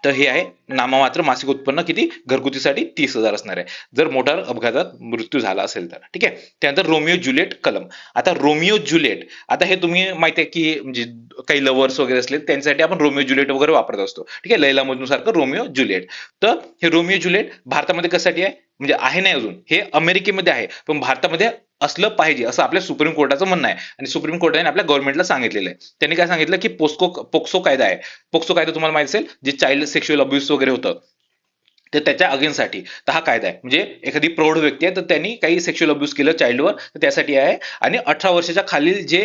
तर हे आहे नाममात्र मासिक उत्पन्न किती? घरगुतीसाठी 30,000 असणार आहे, जर मोटार अपघातात मृत्यू झाला असेल तर. ठीक आहे, त्यानंतर रोमिओ ज्युलिएट कलम. आता रोमिओ ज्युलिएट, आता हे तुम्ही माहिती आहे की म्हणजे काही लव्हर्स वगैरे असले त्यांच्यासाठी आपण रोमिओ ज्युलिएट वगैरे वापरत असतो. ठीक आहे, लैला मजनू सारखं रोमिओ ज्युलिएट. तर हे रोमिओ ज्युलिएट भारतामध्ये कशासाठी आहे? म्हणजे आहे नाही अजून, हे अमेरिकेमध्ये आहे, पण भारतामध्ये असलं पाहिजे असं आपल्या सुप्रीम कोर्टाचं म्हणणं आहे. आणि सुप्रीम कोर्टाने आपल्या गव्हर्नमेंटला सांगितलेलं आहे. त्यांनी काय सांगितलं की पोक्सो कायदा आहे. पोक्सो कायदा तुम्हाला माहिती असेल, जे चाइल्ड सेक्शुअल अब्युस वगैरे होतं तर त्याच्या अगेन्स्टसाठी तर हा कायदा आहे. म्हणजे एखादी प्रौढ व्यक्ती आहे तर त्यांनी काही सेक्शुअल अब्यूज केलं चाइल्डवर तर त्यासाठी आहे. आणि 18 वर्षाच्या खालील जे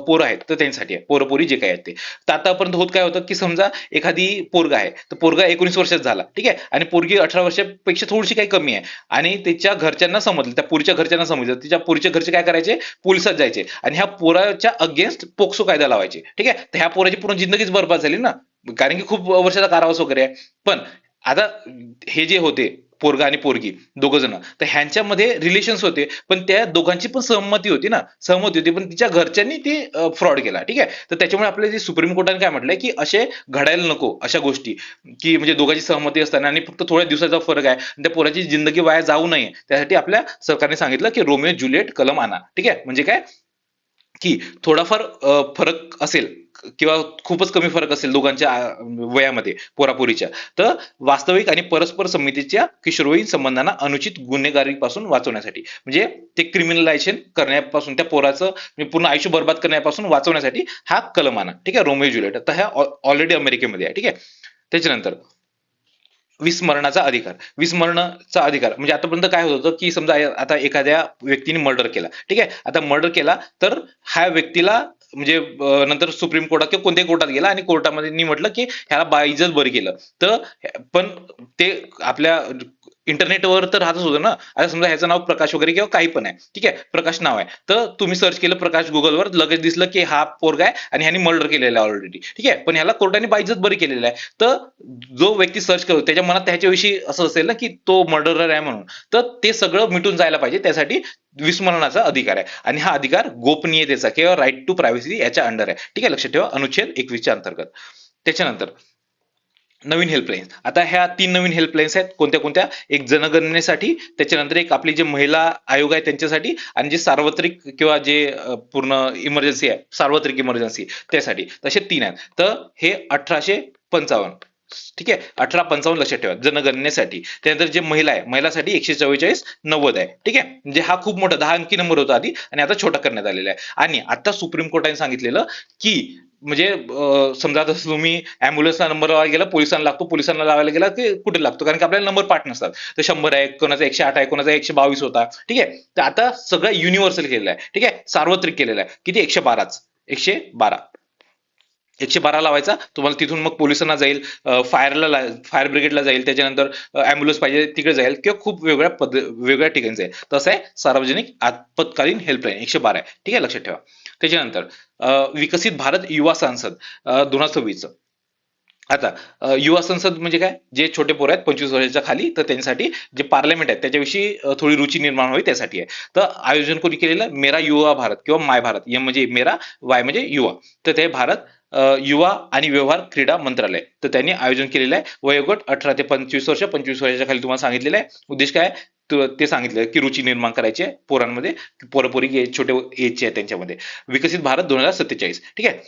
पोरं आहेत तर त्यांच्यासाठी आहे, पोरं जे काही आहेत ते. तर आतापर्यंत होत काय होतं की समजा एखादी पोरगा आहे तर पोरगा 19 वर्षात झाला, ठीक आहे, आणि पोरगी 18 वर्षापेक्षा थोडीशी काही कमी आहे, आणि त्याच्या घरच्यांना समजलं, त्या पुरीच्या घरच्यांना समजलं, तिच्या पुरीच्या घरचे काय करायचे, पोलिसात जायचे आणि ह्या पोराच्या अगेन्स्ट पोक्सो कायदा लावायचे, ठीक आहे. तर ह्या पोराची पूर्ण जिंदगीच बरबाद झाली ना, कारण की खूप वर्षाचा कारावास वगैरे आहे. पण आता हे जे होते पोरगा आणि पोरगी दोघ जण, तर ह्यांच्यामध्ये रिलेशन्स होते, पण त्या दोघांची पण सहमती होती ना, सहमती होती, पण तिच्या घरच्यांनी ते फ्रॉड केला, ठीक आहे. तर त्याच्यामुळे आपल्या जे सुप्रीम कोर्टाने काय म्हटलंय की असे घडायला नको अशा गोष्टी, की म्हणजे दोघांची सहमती असताना आणि फक्त थोड्या दिवसाचा फरक आहे, त्या पोराची जिंदगी वाया जाऊ नये, त्यासाठी आपल्या सरकारने सांगितलं की रोमिओ ज्युलिएट कलम आणा, ठीक आहे. म्हणजे काय की थोडाफार फरक असेल किंवा खूपच कमी फरक असेल दोघांच्या वयामध्ये पोरापोरीच्या, तर वास्तविक आणि परस्पर संमतीच्या किशोरवयीन संबंधांना अनुचित गुन्हेगारीपासून वाचवण्यासाठी, म्हणजे ते क्रिमिनलायझेशन करण्यापासून, त्या पोराचं म्हणजे पूर्ण आयुष्य बर्बाद करण्यापासून वाचवण्यासाठी हा कलम आणा, ठीक आहे, रोमिओ ज्युलिएट. तर हा ऑलरेडी अमेरिकेमध्ये आहे, ठीक आहे. त्याच्यानंतर विस्मरणाचा अधिकार. विस्मरणाचा अधिकार म्हणजे आतापर्यंत काय होत होतं की समजा आता एखाद्या व्यक्तीने मर्डर केला, ठीक आहे, आता मर्डर केला तर ह्या व्यक्तीला म्हणजे नंतर सुप्रीम कोर्टात किंवा कोणत्याही कोर्टात गेला आणि कोर्टामध्ये म्हटलं की ह्याला बाईजच बरी केलं, तर पण ते आपल्या इंटरनेटवर तर राहतच होतं ना. आता समजा ह्याचं नाव प्रकाश वगैरे किंवा काही पण आहे, ठीक आहे, प्रकाश नाव आहे, तर तुम्ही सर्च केलं प्रकाश गुगलवर, लगेच दिसलं की हा पोरगा आहे आणि ह्याने मर्डर केलेला आहे ऑलरेडी, ठीक आहे, पण ह्याला कोर्टाने बाईजच बरी केलेला आहे. तर जो व्यक्ती सर्च करतो त्याच्या मनात त्याच्याविषयी असं असेल ना की तो मर्डरर आहे म्हणून, तर ते सगळं मिटून जायला पाहिजे, त्यासाठी विस्मरणाचा अधिकार आहे. आणि हा अधिकार गोपनीयतेचा किंवा राईट टू प्रायव्हसी याच्या अंडर आहे, ठीक आहे, लक्षात ठेवा, अनुच्छेद 21च्या अंतर्गत. त्याच्यानंतर नवीन हेल्पलाईन्स. आता ह्या 3 नवीन हेल्पलाईन्स आहेत, कोणत्या कोणत्या, एक जनगणनेसाठी, त्याच्यानंतर एक आपली जे महिला आयोग आहे त्यांच्यासाठी, आणि जे सार्वत्रिक किंवा जे पूर्ण इमर्जन्सी आहे, सार्वत्रिक इमर्जन्सी त्यासाठी, तसे 3 आहेत. तर हे 1855, ठीक आहे, 1855 लक्षात ठेवा जनगणनेसाठी. त्यानंतर जे महिला आहे, महिलासाठी 144/90 आहे, ठीक आहे. म्हणजे हा खूप मोठा 10 अंकी नंबर होता आधी आणि आता छोटा करण्यात आलेला आहे. आणि आता सुप्रीम कोर्टाने सांगितलेलं की म्हणजे समजा आता तुम्ही अँब्युलन्सला नंबर लावायला गेला, पोलिसांना लागतो, पोलिसांना लावायला गेला की कुठे लागतो, कारण की आपल्याला नंबर पाठ नसतात. तर 100 आहे, कोणाचा 108 आहे, कोणाचा 122 होता, ठीक आहे. तर आता सगळं युनिव्हर्सल केलेलं आहे, ठीक आहे, सार्वत्रिक केलेलं आहे. किती? 112च, 112, 112 लावायचा तुम्हाला, तिथून मग पोलिसांना जाईल, फायर ब्रिगेडला जाईल, त्याच्यानंतर अँब्युलन्स पाहिजे तिकडे जाईल, किंवा खूप वेगळ्या ठिकाणी जाईल. तसं आहे सार्वजनिक आपत्कालीन हेल्पलाईन 112 आहे, ठीक आहे, लक्षात ठेवा. त्याच्यानंतर विकसित भारत युवा संसद 2026. आता युवा संसद म्हणजे काय, जे छोटे पोर आहेत 25 वर्षाच्या खाली, तर त्यांच्यासाठी जे पार्लमेंट आहे त्याच्याविषयी थोडी रुची निर्माण व्हावी त्यासाठी आहे. तर आयोजन कोणी केलेलं, मेरा युवा भारत किंवा माय भारत, एम म्हणजे मेरा, वाय म्हणजे युवा, तर ते भारत युवा आणि व्यवहार क्रीडा मंत्रालय, तर त्यांनी आयोजन केलेलं आहे. वयोगट 18 ते 25 वर्ष, 25 वर्षाच्या खाली तुम्हाला सांगितलेलं आहे. उद्देश काय आहे? ते सांगितलं की रुची निर्माण करायची आहे पोरांमध्ये, पोरपोरी छोटे एजचे आहे त्यांच्यामध्ये. विकसित भारत 2047, ठीक आहे,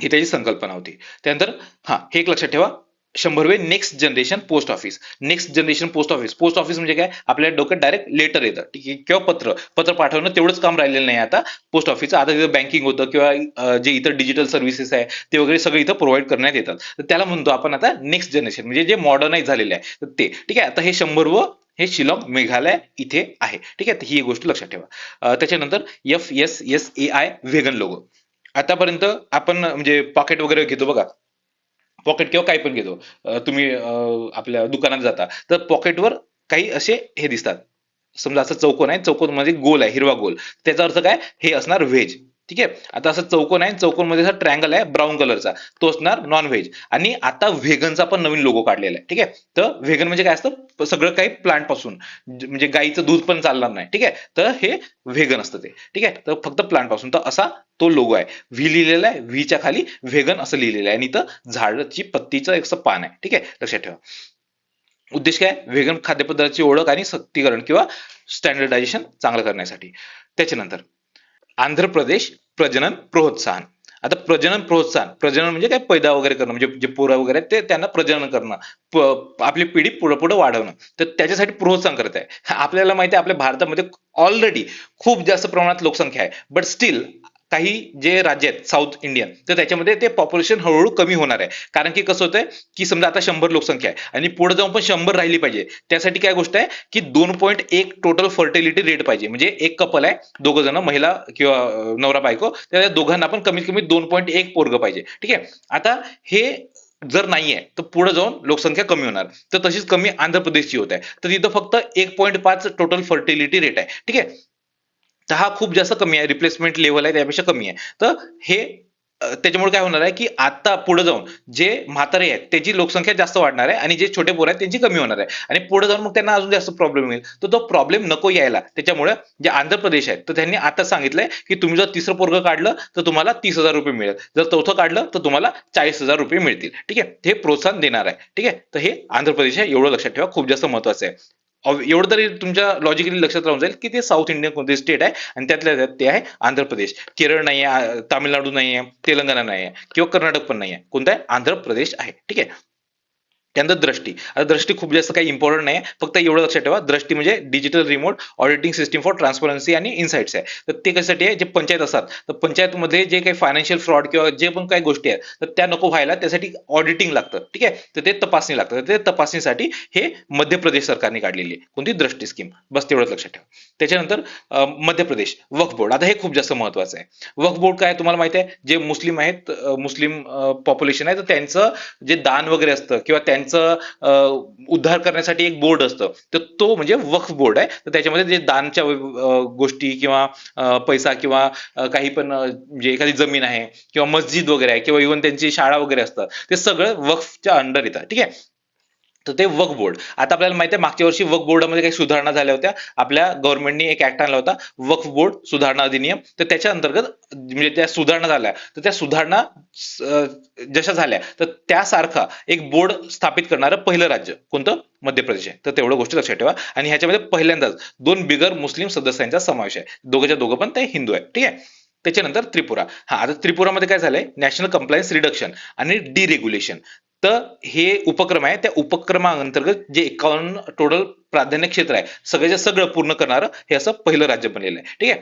ही त्याची संकल्पना होती. त्यानंतर हे एक लक्षात ठेवा, 100वे next generation post office. Next generation post office, post office म्हणजे काय, आपल्या डोक्यात डायरेक्ट लेटर येतं, ठीक आहे, किंवा पत्र पत्र पाठवणं तेवढंच काम राहिलेलं नाही आता पोस्ट ऑफिसचं. आता तिथं बँकिंग होतं किंवा जे इतर डिजिटल सर्व्हिसेस आहे ते वगैरे सगळं इथं प्रोव्हाइड करण्यात येतात. तर त्याला म्हणतो आपण आता नेक्स्ट जनरेशन, म्हणजे जे मॉडर्नाइज झालेलं आहे तर ते, ठीक आहे. आता हे 100व हे शिलाँग मेघालय इथे आहे, ठीक आहे, ही एक गोष्ट लक्षात ठेवा. त्याच्यानंतर FSSAI व्हेगन लोगो. आतापर्यंत आपण म्हणजे पॉकेट वगैरे घेतो बघा, पॉकेट किंवा काही पण घेतो, तुम्ही आपल्या दुकानात जाता तर पॉकेटवर काही असे हे दिसतात, समजा असं चौकोन आहे, चौकोन मध्ये गोल आहे, हिरवा गोल, त्याचा अर्थ काय, हे असणार व्हेज, ठीक आहे. आता असं चौकोन आहे, चौकोन मध्ये असा ट्रायंगल आहे ब्राऊन कलरचा, तो असणार नॉन व्हेज. आणि आता व्हेगनचा पण नवीन लोगो काढलेला आहे, ठीक आहे. तर व्हेगन म्हणजे काय असतं, सगळं काही प्लांट पासून, म्हणजे गाईचं दूध पण चालणार नाही, ठीक आहे, तर हे व्हेगन असतं ते, ठीक आहे, तर फक्त प्लांट पासून. तर असा तो लोगो आहे, व्ही लिहिलेला आहे, व्हीच्या खाली व्हेगन असं लिहिलेलं आहे, आणि इथं झाडाची पत्तीचं एक असं पान आहे, ठीक आहे, लक्षात ठेवा. उद्देश काय, व्हेगन खाद्यपदार्थाची ओळख आणि सक्तीकरण किंवा स्टँडर्डायझेशन चांगलं करण्यासाठी. त्याच्यानंतर आंध्र प्रदेश प्रजनन प्रोत्साहन. आता प्रजनन प्रोत्साहन, प्रजनन म्हणजे काय, पैदा वगैरे करणं, म्हणजे जे पोरं वगैरे आहेत ते त्यांना प्रजनन करणं, आपली पिढी पुढे पुढे वाढवणं, तर त्याच्यासाठी प्रोत्साहन करत आहे. आपल्याला माहिती आहे आपल्या भारतामध्ये ऑलरेडी खूप जास्त प्रमाणात लोकसंख्या आहे, बट स्टील काही जे राज्य आहेत साऊथ इंडियन, तर त्याच्यामध्ये ते पॉप्युलेशन हळूहळू कमी होणार आहे. कारण की कसं होतंय की समजा आता 100 लोकसंख्या आहे आणि पुढे जाऊन पण 100 राहिली पाहिजे, त्यासाठी काय गोष्ट आहे की 2.1 टोटल फर्टिलिटी रेट पाहिजे. म्हणजे एक कपल आहे, दोघं जण, महिला किंवा नवरा बायको, त्या दोघांना पण कमीत कमी 2.1 पोरग पाहिजे. ठीक आहे. आता हे जर नाहीये तर पुढे जाऊन लोकसंख्या कमी होणार. तर तशीच कमी आंध्र प्रदेशची होत आहे, तर तिथं फक्त 1.5 टोटल फर्टिलिटी रेट आहे. ठीक आहे. तर हा खूप जास्त कमी आहे, रिप्लेसमेंट लेवल आहे त्यापेक्षा कमी आहे. तर हे त्याच्यामुळे काय होणार आहे की आता पुढे जाऊन जे म्हातारे आहेत त्याची लोकसंख्या जास्त वाढणार आहे आणि जे छोटे पोर आहेत त्यांची कमी होणार आहे, आणि पुढे जाऊन मग त्यांना अजून जास्त प्रॉब्लेम येईल. तर तो प्रॉब्लेम नको यायला, त्याच्यामुळे जे आंध्र प्रदेश आहे तर त्यांनी आता सांगितलंय की तुम्ही जर तिसरं पोरग काढलं तर तुम्हाला 30,000 रुपये मिळेल, जर चौथं काढलं तर तुम्हाला 40,000 रुपये मिळतील. ठीक आहे. हे प्रोत्साहन देणार आहे. ठीक आहे. तर हे आंध्र प्रदेश आहे, एवढं लक्षात ठेवा, खूप जास्त महत्वाचं आहे. एवढं तरी तुमच्या लॉजिकली लक्षात राहून जाईल की ते साऊथ इंडियन कोणते स्टेट आहे, आणि त्यातल्या त्यात ते आहे आंध्र प्रदेश. केरळ नाहीये, तामिळनाडू नाहीये, तेलंगणा नाहीये किंवा कर्नाटक पण नाहीये. कोणता आहे? आंध्र प्रदेश आहे. ठीक आहे. त्यानंतर दृष्टी. आता दृष्टी खूप जास्त काही इम्पॉर्टंट नाही, फक्त एवढं लक्षात ठेवा, दृष्टी म्हणजे digital remote auditing system for transparency आणि इन्साइट्स आहे. तर ते कशासाठी आहे? जे पंचायत असतात, तर पंचायतमध्ये जे काही फायनान्शियल फ्रॉड किंवा जे पण काही गोष्टी आहेत तर त्या नको व्हायला, त्यासाठी ऑडिटिंग लागतं. ठीक आहे. तर ते तपासणी लागतं, तर ते तपासणीसाठी हे मध्य प्रदेश सरकारने काढलेली आहे कोणती? दृष्टी स्कीम. बस तेवढंच लक्षात ठेवा. त्याच्यानंतर मध्य प्रदेश वक्फ बोर्ड. आता हे खूप जास्त महत्वाचं आहे. वक्फ बोर्ड काय तुम्हाला माहिती आहे? जे मुस्लिम आहेत, मुस्लिम पॉप्युलेशन आहे, तर त्यांचं जे दान वगैरे असतं किंवा त्यांचं उद्धार करण्यासाठी एक बोर्ड असतं, तर तो म्हणजे वक्फ बोर्ड आहे. तर त्याच्यामध्ये जे दानच्या गोष्टी किंवा पैसा किंवा काही पण म्हणजे एखादी जमीन आहे किंवा मस्जिद वगैरे आहे किंवा इव्हन त्यांची शाळा वगैरे असतात, ते सगळं वक्फच्या अंडर येतात. ठीक आहे. तर ते वक्फ बोर्ड. आता आपल्याला माहिती आहे मागच्या वर्षी वक्फ बोर्डामध्ये काही सुधारणा झाल्या होत्या. आपल्या गव्हर्नमेंटने एक ऍक्ट आणला होता, वक्फ बोर्ड सुधारणा अधिनियम. तर त्याच्या अंतर्गत म्हणजे त्या सुधारणा झाल्या, तर त्या सुधारणा जशा झाल्या तर त्यासारखा एक बोर्ड स्थापित करणारं पहिलं राज्य कोणतं? मध्य प्रदेश आहे. तर तेवढं गोष्टी लक्षात ठेवा. आणि ह्याच्यामध्ये पहिल्यांदाच 2 बिगर मुस्लिम सदस्यांचा समावेश आहे, दोघंच्या दोघं पण ते हिंदू आहे. ठीक आहे. त्याच्यानंतर त्रिपुरा. हा, आता त्रिपुरामध्ये काय झालंय? नॅशनल कंप्लायन्स रिडक्शन आणि डिरेग्युलेशन. तर हे उपक्रम आहे, त्या उपक्रमाअंतर्गत जे 51 टोटल प्राधान्य क्षेत्र आहे सगळ्याच्या सगळं पूर्ण करणारं हे असं पहिलं राज्य बनलेलं आहे. ठीक आहे.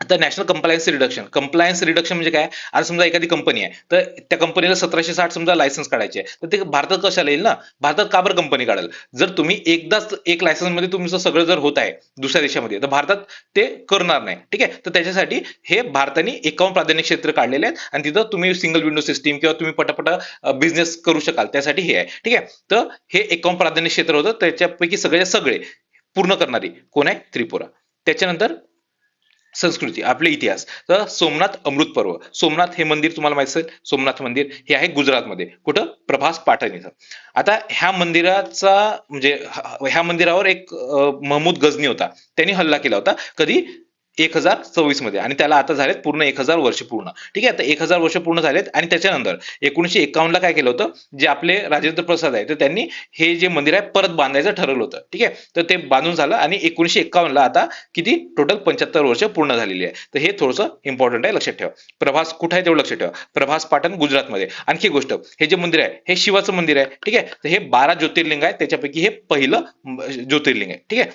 आता नॅशनल कंप्लायन्स रिडक्शन म्हणजे काय? आता समजा एखादी कंपनी आहे, तर त्या कंपनीला 1760 समजा लायसन्स काढायचे आहे, तर ते भारतात कशाला येईल ना? भारतात का बरं कंपनी काढेल? जर तुम्ही एकदाच एक लायसन्स मध्ये तुमचं सगळं जर होत आहे दुसऱ्या देशामध्ये, तर भारतात ते करणार नाही. ठीक आहे. तर त्याच्यासाठी हे भारताने 51 प्राधान्य क्षेत्र काढलेले आहेत, आणि तिथं तुम्ही सिंगल विंडो सिस्टीम किंवा तुम्ही पटापट बिझनेस करू शकाल, त्यासाठी हे आहे. ठीक आहे. तर हे 51 प्राधान्य क्षेत्र होतं, त्याच्यापैकी सगळ्याचे सगळे पूर्ण करणारी कोण आहे? त्रिपुरा. त्याच्यानंतर संस्कृती, आपले इतिहास. तर सोमनाथ अमृत पर्व. सोमनाथ हे मंदिर तुम्हाला माहित असेल, सोमनाथ मंदिर हे आहे गुजरातमध्ये. कुठं? प्रभास पाटण इथं. आता ह्या मंदिराचा म्हणजे ह्या मंदिरावर एक महमूद गझनी होता, त्यांनी हल्ला केला होता. कधी? 1024 मध्ये, आणि त्याला आता झालेत पूर्ण 1000 वर्ष पूर्ण. ठीक आहे. आता 1000 वर्ष पूर्ण झालेत, आणि त्याच्यानंतर 1951 ला काय केलं होतं? जे आपले राजेंद्र प्रसाद आहे, तर त्यांनी हे जे मंदिर आहे परत बांधायचं ठरवलं होतं. ठीक आहे. तर ते बांधून झालं, आणि 1951 ला आता किती? टोटल 75 वर्ष पूर्ण झालेली आहे. तर हे थोडंसं इम्पॉर्टंट आहे, लक्षात ठेवा. प्रभास कुठे आहे तेवढं लक्षात ठेवा. प्रभास पाटण गुजरातमध्ये. आणखी गोष्ट, हे जे मंदिर आहे हे शिवाचं मंदिर आहे. ठीक आहे. तर हे 12 ज्योतिर्लिंग आहे, त्याच्यापैकी हे पहिलं ज्योतिर्लिंग आहे. ठीक आहे.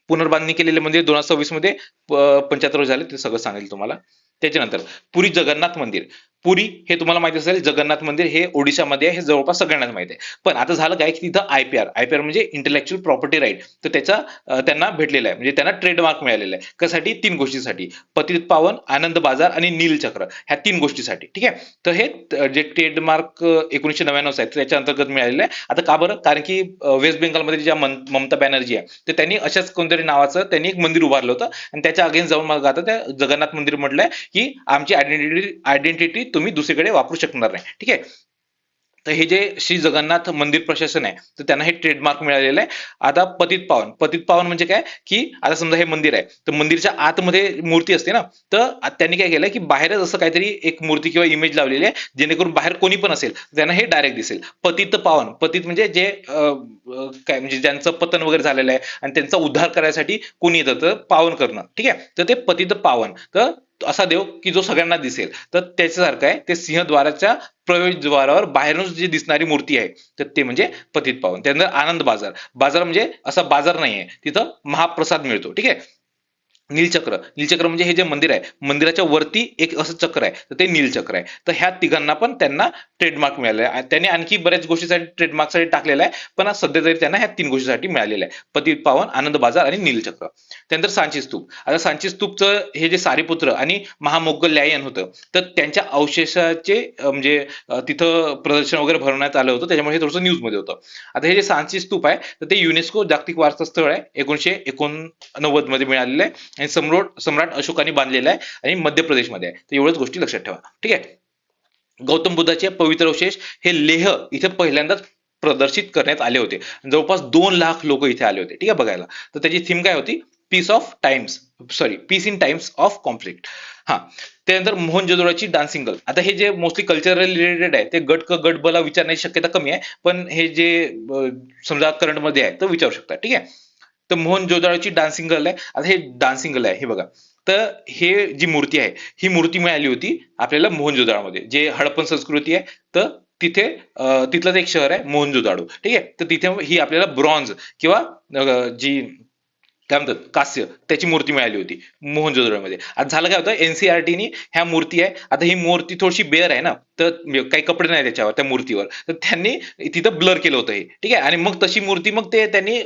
पुनर्बांधणी केलेले मंदिर 2026 मध्ये 75 झाले, ते सगळं सांगेल तुम्हाला. त्याच्यानंतर पुरी जगन्नाथ मंदिर. पुरी हे तुम्हाला माहिती असेल, जगन्नाथ मंदिर हे ओडिशामध्ये आहे, हे जवळपास सगळ्यांनाच माहिती आहे. पण आता झालं काय की तिथं आयपीआर म्हणजे इंटेलेक्च्युअल प्रॉपर्टी राईट, तर त्याचा त्यांना भेटलेला आहे, म्हणजे त्यांना ट्रेडमार्क मिळालेला आहे. कशासाठी? 3 गोष्टीसाठी: पतित पावन, आनंद बाजार आणि नीलचक्र, ह्या 3 गोष्टीसाठी. ठीक आहे. तर हे जे ट्रेडमार्क 1999 आहे त्याच्या अंतर्गत मिळालेलं आहे. आता का बरं? कारण की वेस्ट बेंगॉलमध्ये ज्या ममता बॅनर्जी आहे, तर त्यांनी अशाच कोणतरी नावाचं त्यांनी एक मंदिर उभारलं होतं, आणि त्याच्या अगेन्स्ट जाऊन मग आता त्या जगन्नाथ मंदिर म्हटलंय की आमची आयडेंटिटी तुम्ही दुसरीकडे वापरू शकणार नाही. ठीक आहे. तर हे जे श्री जगन्नाथ मंदिर प्रशासन आहे, तर त्यांना हे ट्रेडमार्क मिळालेलं आहे. आता पतित पावन म्हणजे काय? की आता समजा हे मंदिर आहे, तर मंदिरच्या आतमध्ये मूर्ती असते ना, तर त्यांनी काय केलं की बाहेरच असं काहीतरी एक मूर्ती किंवा इमेज लावलेली आहे, जेणेकरून बाहेर कोणी पण असेल त्यांना हे डायरेक्ट दिसेल. पतित पावन, पतित म्हणजे जे काय म्हणजे ज्यांचं पतन वगैरे झालेलं आहे आणि त्यांचा उद्धार करायसाठी कोणी येतं, तर पावन करणं. ठीक आहे. तर ते पतित पावन, तर असा देव की जो सगळ्यांना दिसेल, तर त्याच्यासारखं आहे ते सिंहद्वाराच्या प्रवेशद्वारावर बाहेरून जी दिसणारी मूर्ती आहे, तर ते म्हणजे पतित पावन. त्यानंतर आनंद बाजार. बाजार म्हणजे असा बाजार नाहीये, तिथं महाप्रसाद मिळतो. ठीक आहे. नीलचक्र, नीलचक्र म्हणजे हे जे मंदिर आहे, मंदिराच्या वरती एक असं चक्र आहे, तर ते नीलचक्र आहे. तर ह्या तिघांना पण त्यांना ट्रेडमार्क मिळालेला आहे. त्यांनी आणखी बऱ्याच गोष्टीसाठी ट्रेडमार्कसाठी टाकलेला आहे, पण आज सध्या तरी त्यांना ह्या 3 गोष्टींसाठी मिळालेलं आहे: पतित पावन, आनंद बाजार आणि नीलचक्र. त्यानंतर सांची स्तूप. आता सांची स्तूपचं हे जे सारीपुत्र आणि महामौगल्यायन होतं, तर त्यांच्या अवशेषाचे तिथं प्रदर्शन वगैरे भरवण्यात आलं होतं, त्याच्यामुळे हे थोडंसं न्यूजमध्ये होतं. आता हे जे सांची स्तूप आहे, तर ते युनेस्को जागतिक वारसा स्थळ आहे, 1989 मध्ये मिळालेलं आहे, आणि सम्राट सम्राट अशोकाने बांधलेला आहे, आणि मध्य प्रदेशमध्ये आहे. तर एवढंच गोष्टी लक्षात ठेवा, ठीक आहे. गौतम बुद्धाचे पवित्र अवशेष हे लेह इथे पहिल्यांदाच प्रदर्शित करण्यात आले होते. जवळपास 2 लाख लोक इथे आले होते, ठीक आहे, बघायला. तर त्याची थीम काय होती? Peace of times, sorry, peace in times of conflict. हा. त्यानंतर मोहनजोदडोची डान्सिंग गर्ल. आता हे जे मोस्टली कल्चरल रिलेटेड आहे, ते गट क गट बला विचारण्याची शक्यता कमी आहे, पण हे जे समजा करंट मध्ये आहे तर विचारू शकता, ठीक आहे. तर मोहनजोदडोची डान्सिंग गर्ल आहे. आता हे डान्सिंग गर्ल आहे, हे बघा. तर हे जी मूर्ती आहे, ही मूर्ती मिळाली होती आपल्याला मोहनजोदडोमध्ये, जे हडप्पन संस्कृती आहे. तर तिथे तिथलंच एक शहर आहे मोहनजोदाडो, ठीक आहे. तर तिथे ही आपल्याला ब्रॉन्झ किंवा जी काय म्हणतात कास्य, त्याची मूर्ती मिळाली होती मोहनजोदडोमध्ये. आता झालं काय होतं, एनसीआरटीनी ह्या मूर्ती आहे, आता ही मूर्ती थोडीशी बेअर आहे ना, तर काही कपडे नाही त्याच्यावर, त्या मूर्तीवर, तर त्यांनी तिथं ब्लर केलं होतं हे, ठीक आहे. आणि मग तशी मूर्ती मग ते त्यांनी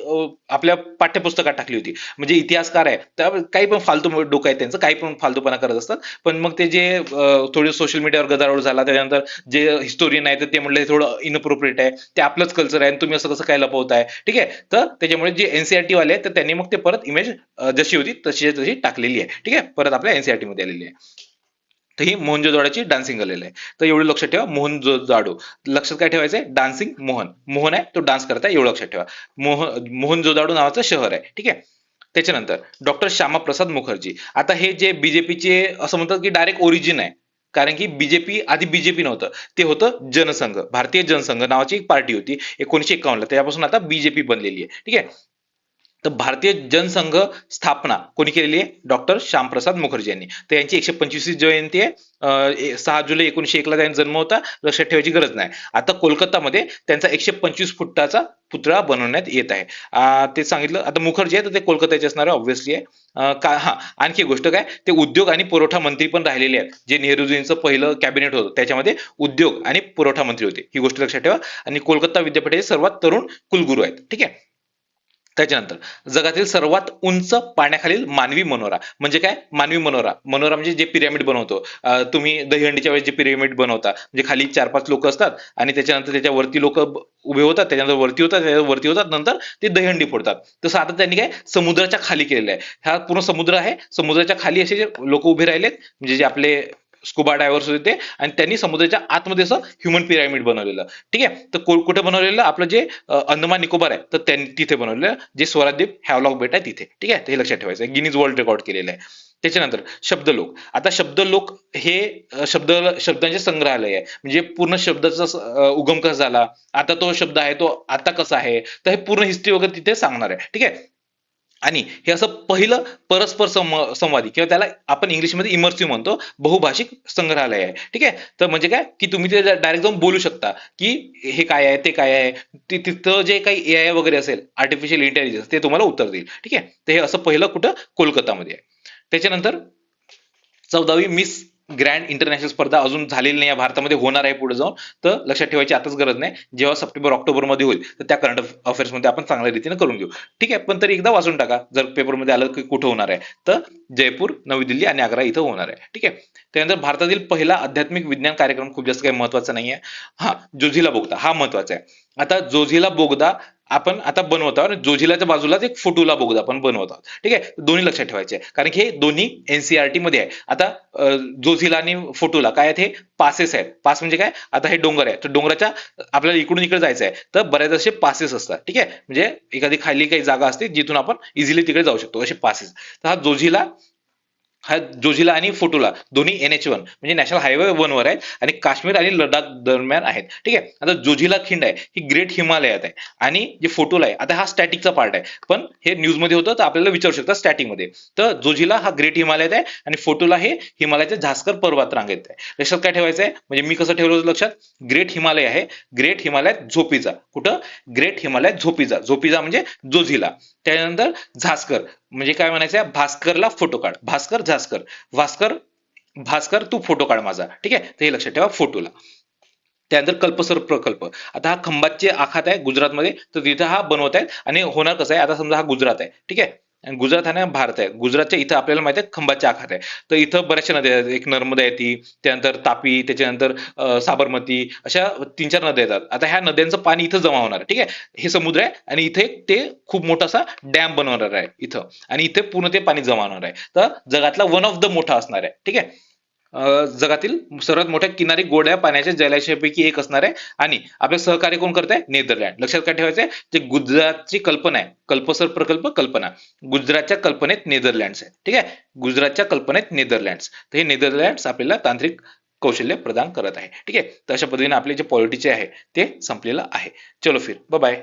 आपल्या पाठ्यपुस्तकात टाकली होती. म्हणजे इतिहासकार आहे, तर काही पण फालतू डोकं आहे त्यांचं, काही पण फालतूपणा करत असतात. पण मग ते जे थोडे सोशल मीडियावर गदारोळ झाला, त्याच्यानंतर जे हिस्टोरियन आहे तर ते म्हणले थोडं इनअप्रोप्रिएट आहे, ते आपलंच कल्चर आहे आणि तुम्ही असं कसं काय लपवताय, ठीक आहे. तर त्याच्यामुळे जे एनसीआरटी वाले आहेत, तर त्यांनी मग ते परत इमेज जशी होती तशी तशी टाकलेली आहे, ठीक आहे, परत आपल्या एनसीआरटी मध्ये आलेली आहे. तर ही मोहनजोदडोची डान्सिंग आलेली आहे. तर एवढं लक्षात ठेवा, मोहनजोदाडो. लक्षात काय ठेवायचंय? डान्सिंग मोहन, मोहन आहे तो डान्स करताय, एवढं लक्षात ठेवा. मोहनजोदाडो नावाचं शहर आहे, ठीक आहे. त्याच्यानंतर डॉक्टर श्यामाप्रसाद मुखर्जी. आता हे जे बीजेपीचे असं म्हणतात की डायरेक्ट ओरिजिन आहे, कारण की बीजेपी आधी बीजेपी नव्हतं, ते होतं जनसंघ, भारतीय जनसंघ नावाची एक पार्टी होती 1951 ला, त्यापासून आता बीजेपी बनलेली आहे, ठीक आहे. तर भारतीय जनसंघ स्थापना कोणी केलेली आहे? डॉक्टर श्यामप्रसाद मुखर्जी यांनी. तर यांची 125वी जयंती आहे. 6 जुलै 1901 ला त्यांचा जन्म होता, लक्षात ठेवायची गरज नाही. आता कोलकातामध्ये त्यांचा 125 फुटाचा पुतळा बनवण्यात येत आहे. ते सांगितलं. आता मुखर्जी आहे तर ते कोलकाताचे असणार आहे, ऑब्व्हियसली आहे. आणखी एक गोष्ट काय, ते उद्योग आणि पुरवठा मंत्री पण राहिलेले आहेत. जे नेहरूजींचं पहिलं कॅबिनेट होतं त्याच्यामध्ये उद्योग आणि पुरवठा मंत्री होते, ही गोष्ट लक्षात ठेवा. आणि कोलकाता विद्यापीठाचे सर्वात तरुण कुलगुरू आहेत, ठीक आहे. त्याच्यानंतर जगातील सर्वात उंच पाण्याखालील मानवी मनोरा म्हणजे काय? मानवी मनोरा, मनोरा म्हणजे जे पिरॅमिड बनवतो, तुम्ही दहीहंडीच्या वेळेस जे पिरॅमिड बनवता, म्हणजे खाली 4-5 लोक असतात आणि त्याच्यानंतर त्याच्यावरती लोक उभे होतात, त्याच्यानंतर वरती होतात, त्याच्यावर वरती होतात, नंतर ते दहीहंडी फोडतात. तसं आता त्यांनी काय समुद्राच्या खाली केलेलं आहे. हा पूर्ण समुद्र आहे, समुद्राच्या खाली असे जे लोक उभे राहिलेत, म्हणजे जे आपले स्कुबा डायव्हर्स होते, आणि त्यांनी समुद्राच्या आतमध्ये असं ह्युमन पिरॅमिड बनवलेलं, ठीक आहे. तर कुठे बनवलेलं? आपलं जे अंदमान निकोबार आहे, तर त्यांनी तिथे बनवलेलं, जे स्वराज्य हॅवलॉक बेट आहे तिथे, ठीक आहे. ते हे लक्षात ठेवायचं आहे, गिनीज वर्ल्ड रेकॉर्ड केलेलं आहे. त्याच्यानंतर शब्दलोक. आता शब्दलोक हे शब्दांचे संग्रहालय आहे, म्हणजे पूर्ण शब्दाचा उगम कसा झाला, आता तो शब्द आहे तो आता कसा आहे, तर हे पूर्ण हिस्ट्री वगैरे तिथे सांगणार आहे, ठीक आहे. आणि हे असं पहिलं परस्पर संवादी, किंवा त्याला आपण इंग्लिशमध्ये इमर्सिव्ह म्हणतो, बहुभाषिक संग्रहालय आहे, ठीक आहे. तर म्हणजे काय की तुम्ही ते डायरेक्ट जाऊन बोलू शकता की हे काय आहे, ते काय आहे. तिथं जे काही एआय वगैरे असेल, आर्टिफिशियल इंटेलिजन्स, ते तुम्हाला उत्तर देईल, ठीक आहे. तर हे असं पहिलं कुठं? कोलकातामध्ये आहे. त्याच्यानंतर 14वी मिस ग्रँड इंटरनॅशनल स्पर्धा अजून झालेली नाही, भारतामध्ये होणार आहे पुढे जाऊन. तर लक्षात ठेवायची आताच गरज नाही, जेव्हा सप्टेंबर ऑक्टोबर मध्ये होईल तर त्या करंट अफेअर्स मध्ये आपण चांगल्या रीतीने करून घेऊ, ठीक आहे. पण तरी एकदा वाचून टाका, जर पेपरमध्ये आलं की कुठं होणार आहे, तर जयपूर, नवी दिल्ली आणि आग्रा इथं होणार आहे, ठीक आहे. त्यानंतर भारतातील पहिला आध्यात्मिक विज्ञान कार्यक्रम, खूप जास्त काही महत्वाचा नाहीये, हा जोझिला बोगदा, हा महत्वाचा आहे. आता जोझिला बोगदा आपण आता बनवत आहोत, जोझिलाच्या बाजूलाच एक फुटुला बोगदा आपण बनवत आहोत, ठीक आहे. दोन्ही लक्षात ठेवायचे, कारण की हे दोन्ही एनसीआरटी मध्ये आहे. आता जोझिला आणि फुटुला काय आहेत? हे पासेस आहेत. पास म्हणजे काय? आता हे डोंगर आहे, तर डोंगराच्या आपल्याला इकडून इकडे जायचं आहे, तर बऱ्याच असे पासेस असतात, ठीक आहे. म्हणजे एखादी खाली काही जागा असते जिथून आपण इझिली तिकडे जाऊ शकतो, असे पासेस. तर हा जोझिला हा जोझिला आणि फोटोला दोन्ही NH1 म्हणजे नॅशनल हायवे 1 वर आहेत आणि काश्मीर आणि लडाख दरम्यान आहेत. ठीक आहे. आता जोझिला खिंड आहे ही ग्रेट हिमालयात आहे आणि जे फोटोला आहे आता हा स्टॅटिकचा पार्ट आहे, पण हे न्यूज मध्ये होतं तर आपल्याला विचारू शकतात स्टॅटिक मध्ये. तर जोझिला हा ग्रेट हिमालयात आहे आणि फोटोला हे हिमालयाच्या झास्कर पर्वत रांगेत आहे. लक्षात काय ठेवायचं आहे म्हणजे मी कसं ठेवलं होतं लक्षात, ग्रेट हिमालय आहे, ग्रेट हिमालयात झोपीचा, कुठं ग्रेट हिमालयात झोपीचा, झोपीचा म्हणजे जोझिला. त्यानंतर झास्कर म्हणजे काय म्हणायचं, भास्करला फोटो काढ, भास्कर झास्कर, भास्कर भास्कर तू फोटो काढ माझा. ठीक आहे, तर हे लक्षात ठेवा फोटोला. त्यानंतर कल्पसर प्रकल्प, आता हा खंबातचे आखात आहे गुजरातमध्ये, तर तिथं हा बनवत आहेत आणि होणार कसं आहे, आता समजा हा गुजरात आहे. ठीक आहे, आणि गुजरात हा ना भारत आहे, गुजरातच्या इथं आपल्याला माहिती आहे खंबातचे आखात आहे. तर इथं बऱ्याचशा नद्या आहेत, एक नर्मदा येते, त्यानंतर तापी, त्याच्यानंतर साबरमती, अशा 3-4 नद्या येतात. आता ह्या नद्यांचं पाणी इथं जमा होणार आहे. ठीक आहे, हे समुद्र आहे आणि इथे ते खूप मोठासा डॅम बनवणार आहे इथं, आणि इथे पूर्ण ते पाणी जमा होणार आहे. तर जगातला वन ऑफ द मोठा असणार आहे. ठीक आहे, जगातील सर्वात मोठ्या किनारी गोड्या पाण्याच्या जलाशयापैकी एक असणार आहे. आणि आपले सहकार्य कोण करत आहे, नेदरलँड. लक्षात काय ठेवायचंय, जे गुजरातची कल्पना आहे, कल्पसर प्रकल्प कल्पना गुजरातच्या कल्पनेत नेदरलँड्स आहे. ठीक आहे, गुजरातच्या कल्पनेत नेदरलँड्स, तर हे नेदरलँड्स आपल्याला तांत्रिक कौशल्य प्रदान करत आहे. ठीक आहे, तर अशा पद्धतीने आपले जे पॉलिटीचे आहे ते संपलेलं आहे. चलो फिर बाय बाय.